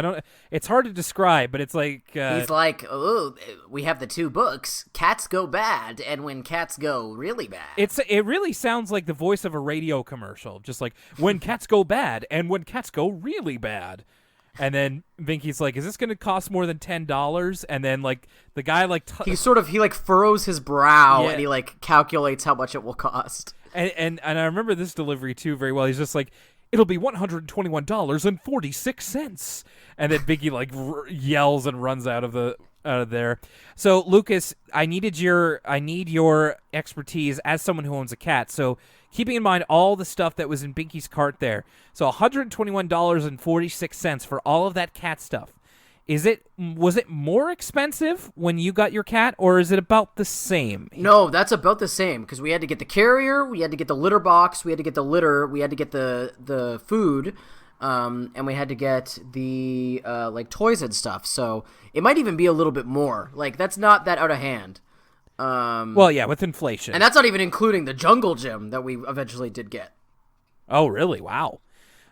It's hard to describe, but it's like he's like, oh, we have the two books. Cats go bad, and when cats go really bad. It really sounds like the voice of a radio commercial, just like when cats go bad and when cats go really bad. And then Binky's like, "Is this going to cost more than $10?" And then like the guy like he furrows his brow and he like calculates how much it will cost. And I remember this delivery too very well. He's just like, "It'll be $121.46." And then Binky like yells and runs out of there. So Lucas, I need your expertise as someone who owns a cat. So keeping in mind all the stuff that was in Binky's cart there. So $121.46 for all of that cat stuff. Was it more expensive when you got your cat, or is it about the same? No, that's about the same, because we had to get the carrier, we had to get the litter box, we had to get the litter, we had to get the food, and we had to get the like toys and stuff. So it might even be a little bit more. Like, that's not that out of hand. Well, yeah, with inflation. And that's not even including the jungle gym that we eventually did get. Oh, really? Wow.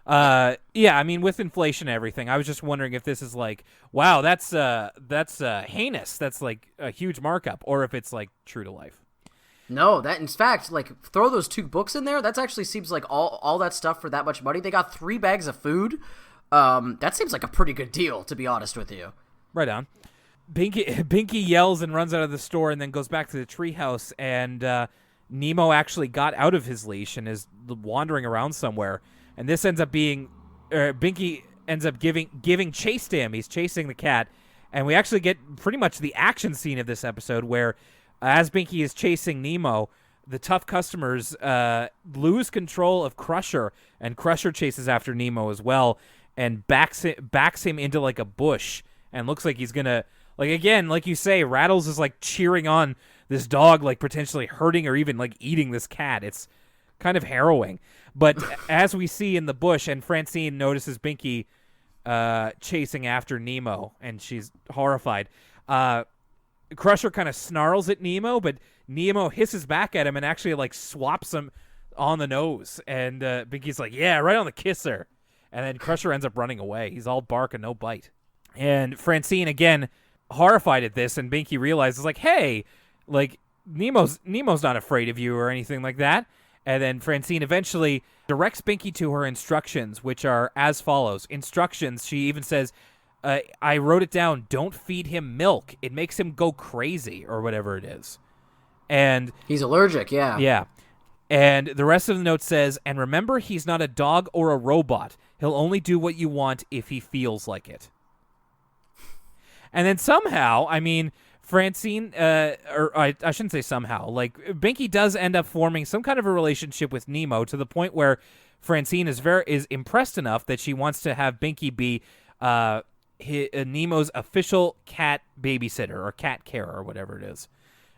Yeah, I mean, with inflation and everything, I was just wondering if this is like, wow, that's heinous. That's like a huge markup, or if it's like true to life. No, that in fact, like, throw those two books in there. That actually seems like all that stuff for that much money. They got 3 bags of food. That seems like a pretty good deal, to be honest with you. Right on. Binky yells and runs out of the store and then goes back to the treehouse, and Nemo actually got out of his leash and is wandering around somewhere. And this ends up being Binky ends up giving chase to him. He's chasing the cat, and we actually get pretty much the action scene of this episode where, as Binky is chasing Nemo, the tough customers lose control of Crusher, and Crusher chases after Nemo as well and backs him into like a bush, and looks like he's gonna. Like, again, like you say, Rattles is, like, cheering on this dog, like, potentially hurting or even, like, eating this cat. It's kind of harrowing. But as we see in the bush, and Francine notices Binky chasing after Nemo, and she's horrified, Crusher kind of snarls at Nemo, but Nemo hisses back at him and actually, like, swaps him on the nose. And Binky's like, yeah, right on the kisser. And then Crusher ends up running away. He's all bark and no bite. And Francine, again, horrified at this, and Binky realizes, like, hey, like, Nemo's not afraid of you or anything like that. And then Francine eventually directs Binky to her instructions, which are as follows. Instructions, she even says, I wrote it down, don't feed him milk. It makes him go crazy, or whatever it is. And he's allergic, yeah. Yeah. And the rest of the note says, and remember, he's not a dog or a robot. He'll only do what you want if he feels like it. And then somehow, I mean, Francine, or I shouldn't say somehow, like, Binky does end up forming some kind of a relationship with Nemo to the point where Francine is impressed enough that she wants to have Binky be Nemo's official cat babysitter or cat carer or whatever it is.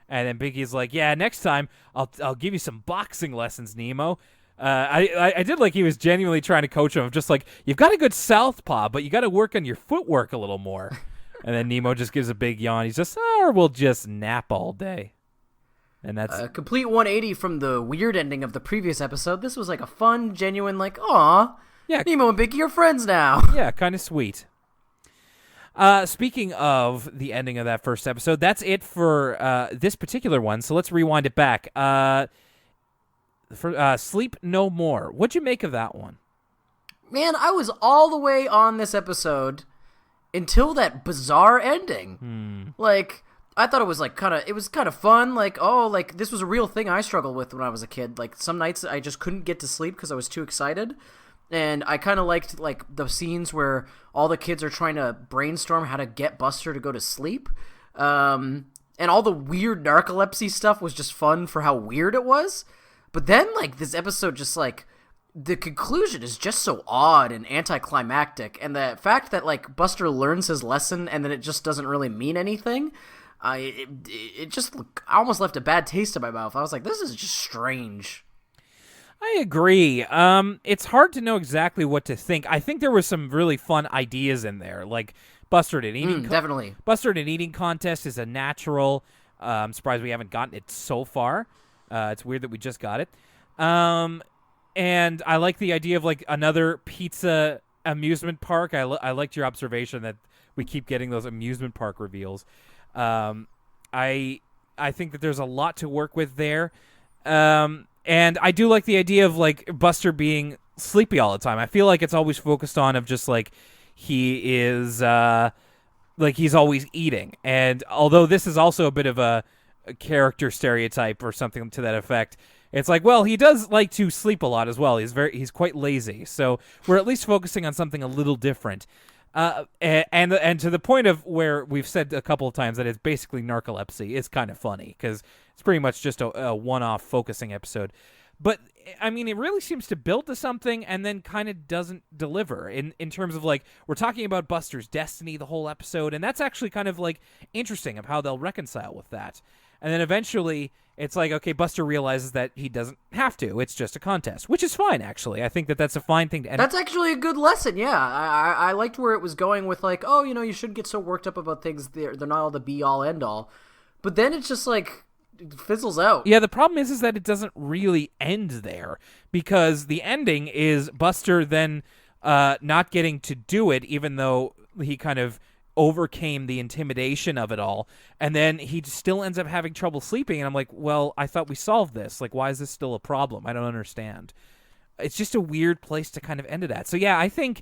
And then Binky's like, yeah, next time I'll give you some boxing lessons, Nemo. I did like he was genuinely trying to coach him, just like, you've got a good southpaw, but you got to work on your footwork a little more. And then Nemo just gives a big yawn. He's just, we'll just nap all day. And that's a complete 180 from the weird ending of the previous episode. This was like a fun, genuine, like, aw, yeah, Nemo and Binky are friends now. Yeah, kind of sweet. Speaking of the ending of that first episode, that's it for this particular one. So let's rewind it back. For Sleep No More. What'd you make of that one? Man, I was all the way on this episode until that bizarre ending. Like, I thought it was like kind of fun. Like, oh, like this was a real thing I struggled with when I was a kid. Like some nights I just couldn't get to sleep because I was too excited. And I kind of liked like the scenes where all the kids are trying to brainstorm how to get Buster to go to sleep. And all the weird narcolepsy stuff was just fun for how weird it was. But then like this episode just like the conclusion is just so odd and anticlimactic. And the fact that like Buster learns his lesson and then it just doesn't really mean anything. I almost left a bad taste in my mouth. I was like, this is just strange. I agree. It's hard to know exactly what to think. I think there were some really fun ideas in there, like Buster at an eating definitely. Buster at an eating contest is a natural. I'm surprised we haven't gotten it so far. It's weird that we just got it. And I like the idea of like another pizza amusement park. I liked your observation that we keep getting those amusement park reveals. I think that there's a lot to work with there. And I do like the idea of like Buster being sleepy all the time. I feel like it's always focused on of just like he is like he's always eating. And although this is also a bit of a character stereotype or something to that effect, it's like, well, he does like to sleep a lot as well. He's quite lazy. So we're at least focusing on something a little different. And to the point of where we've said a couple of times that it's basically narcolepsy is kind of funny because it's pretty much just a one-off focusing episode. But, I mean, it really seems to build to something and then kind of doesn't deliver in terms of, like, we're talking about Buster's destiny the whole episode, and that's actually kind of, like, interesting of how they'll reconcile with that. And then eventually it's like, okay, Buster realizes that he doesn't have to. It's just a contest, which is fine, actually. I think that that's a fine thing to end. That's actually a good lesson, yeah. I liked where it was going with, like, oh, you know, you shouldn't get so worked up about things. They're not all the be-all, end-all. But then it's just, like, it fizzles out. Yeah, the problem is that it doesn't really end there because the ending is Buster then not getting to do it, even though he kind of overcame the intimidation of it all, and then he still ends up having trouble sleeping, and I'm like, well, I thought we solved this. Like, why is this still a problem? I don't understand. It's just a weird place to kind of end it at. So yeah, I think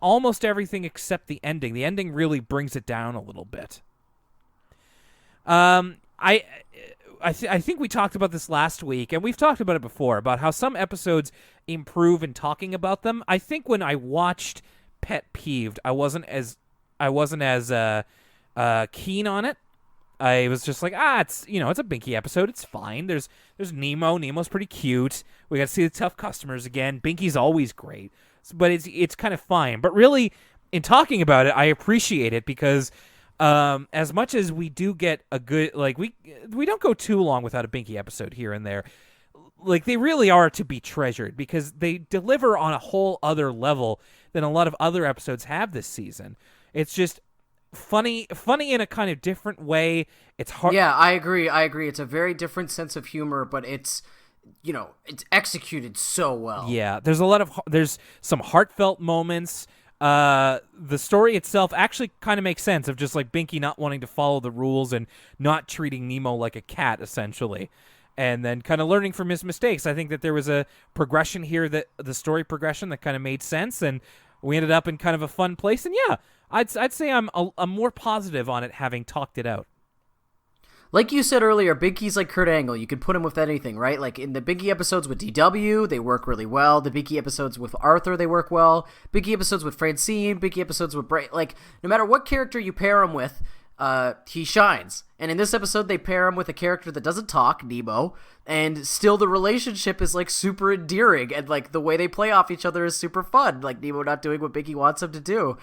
almost everything except the ending. The ending really brings it down a little bit. I think we talked about this last week, and we've talked about it before, about how some episodes improve in talking about them. I think when I watched Peeved, I wasn't as keen on it. I was just like, it's it's a Binky episode. It's fine. There's Nemo. Nemo's pretty cute. We got to see the tough customers again. Binky's always great, but it's kind of fine. But really, in talking about it, I appreciate it because as much as we do get a good, like we don't go too long without a Binky episode here and there. Like, they really are to be treasured because they deliver on a whole other level than a lot of other episodes have this season. It's just funny in a kind of different way. It's hard. Yeah, I agree. It's a very different sense of humor, but it's executed so well. Yeah, there's some heartfelt moments. The story itself actually kind of makes sense of just like Binky not wanting to follow the rules and not treating Nemo like a cat, essentially. And then kind of learning from his mistakes. I think that there was a progression here, that the story progression that kind of made sense, and we ended up in kind of a fun place. And yeah, I'd say I'm more positive on it having talked it out. Like you said earlier, Binky's like Kurt Angle. You could put him with anything, right? Like in the Binky episodes with DW, they work really well. The Binky episodes with Arthur, they work well. Binky episodes with Francine, Binky episodes with Bray. Like, no matter what character you pair him with, he shines. And in this episode, they pair him with a character that doesn't talk, Nemo, and still the relationship is like super endearing, and like the way they play off each other is super fun. Like Nemo not doing what Binky wants him to do.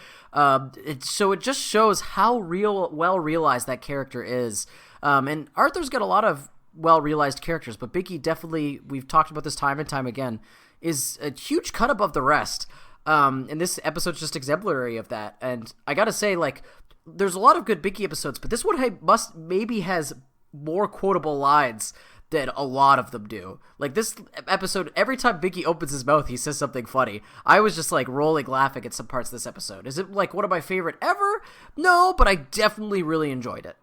So it just shows how well realized that character is. And Arthur's got a lot of well realized characters, but Binky definitely, we've talked about this time and time again, is a huge cut above the rest. And this episode's just exemplary of that. And I gotta say, like, there's a lot of good Binky episodes, but this one maybe has more quotable lines than a lot of them do. Like this episode, every time Binky opens his mouth, he says something funny. I was just like rolling laughing at some parts of this episode. Is it like one of my favorite ever? No, but I definitely really enjoyed it.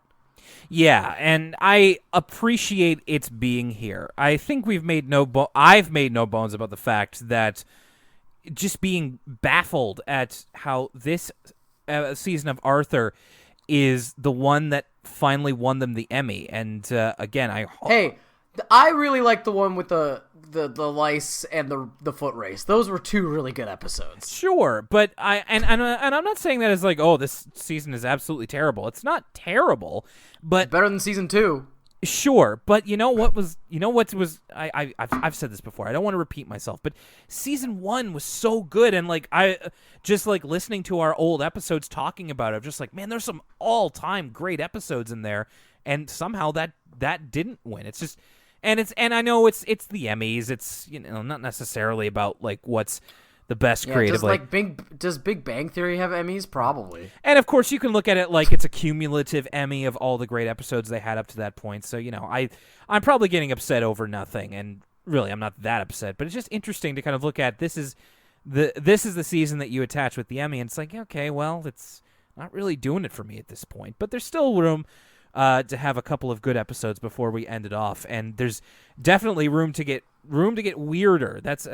Yeah, and I appreciate its being here. I think I've made no bones about the fact that just being baffled at how this season of Arthur is the one that finally won them the Emmy. And again, I really like the one with the lice and the foot race. Those were two really good episodes. Sure, but I'm not saying that as like, oh, this season is absolutely terrible. It's not terrible, but it's better than season 2. Sure, but I've said this before. I don't want to repeat myself, but season 1 was so good, and like I just like listening to our old episodes talking about it. I'm just like, man, there's some all-time great episodes in there, and somehow that didn't win. It's just, and I know it's the Emmys. It's not necessarily about like what's the best creative. Does Big Bang Theory have Emmys? Probably. And of course, you can look at it like it's a cumulative Emmy of all the great episodes they had up to that point. So I'm probably getting upset over nothing, and really, I'm not that upset. But it's just interesting to kind of look at this is the season that you attach with the Emmy, and it's like, okay, well, it's not really doing it for me at this point. But there's still room to have a couple of good episodes before we end it off, and there's definitely room to get weirder. That's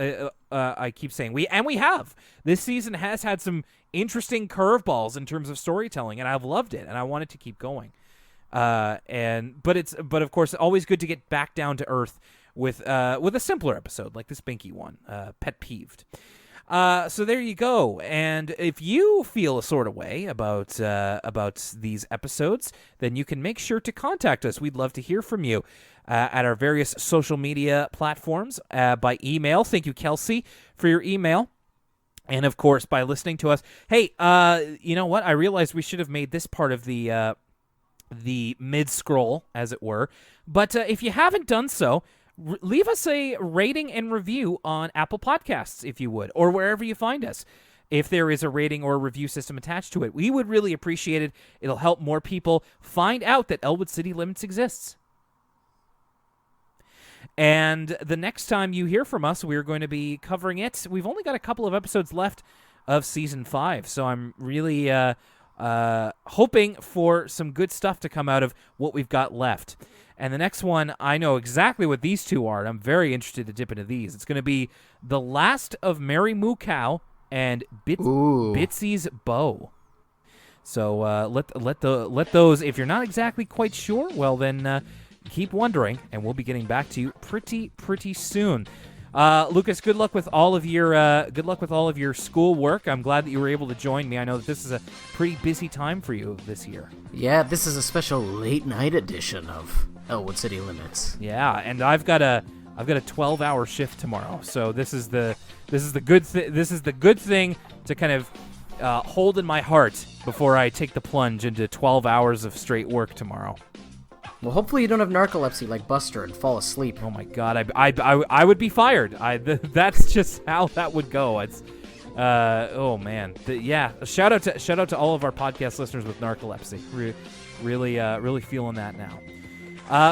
I keep saying we have. This season has had some interesting curveballs in terms of storytelling, and I've loved it, and I want it to keep going. But of course always good to get back down to earth with a simpler episode like this Binky one, Pet Peeved. So there you go. And if you feel a sort of way about these episodes, then you can make sure to contact us. We'd love to hear from you at our various social media platforms, by email. Thank you, Kelsey, for your email. And, of course, by listening to us. Hey, you know what? I realized we should have made this part of the mid-scroll, as it were. But if you haven't done so, leave us a rating and review on Apple Podcasts, if you would, or wherever you find us. If there is a rating or a review system attached to it, we would really appreciate it. It'll help more people find out that Elwood City Limits exists. And the next time you hear from us, we're going to be covering it. We've only got a couple of episodes left of Season 5, so I'm really hoping for some good stuff to come out of what we've got left. And the next one, I know exactly what these two are, and I'm very interested to dip into these. It's going to be The Last of Mary Moo Cow and Bitsy's Bow. So let those, if you're not exactly quite sure, well then keep wondering, and we'll be getting back to you pretty soon. Lucas, good luck with all of your schoolwork. I'm glad that you were able to join me. I know that this is a pretty busy time for you this year. Yeah, this is a special late night edition of Elwood City Limits. Yeah, and I've got a 12-hour shift tomorrow. So this is the good thing to kind of hold in my heart before I take the plunge into 12 hours of straight work tomorrow. Well, hopefully you don't have narcolepsy like Buster and fall asleep. Oh my God, I would be fired. That's just how that would go. It's oh man, Shout out to all of our podcast listeners with narcolepsy. Really feeling that now.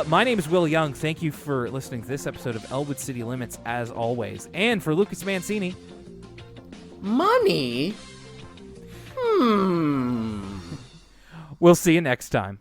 My name is Will Young. Thank you for listening to this episode of Elwood City Limits, as always. And for Lucas Mancini, money. We'll see you next time.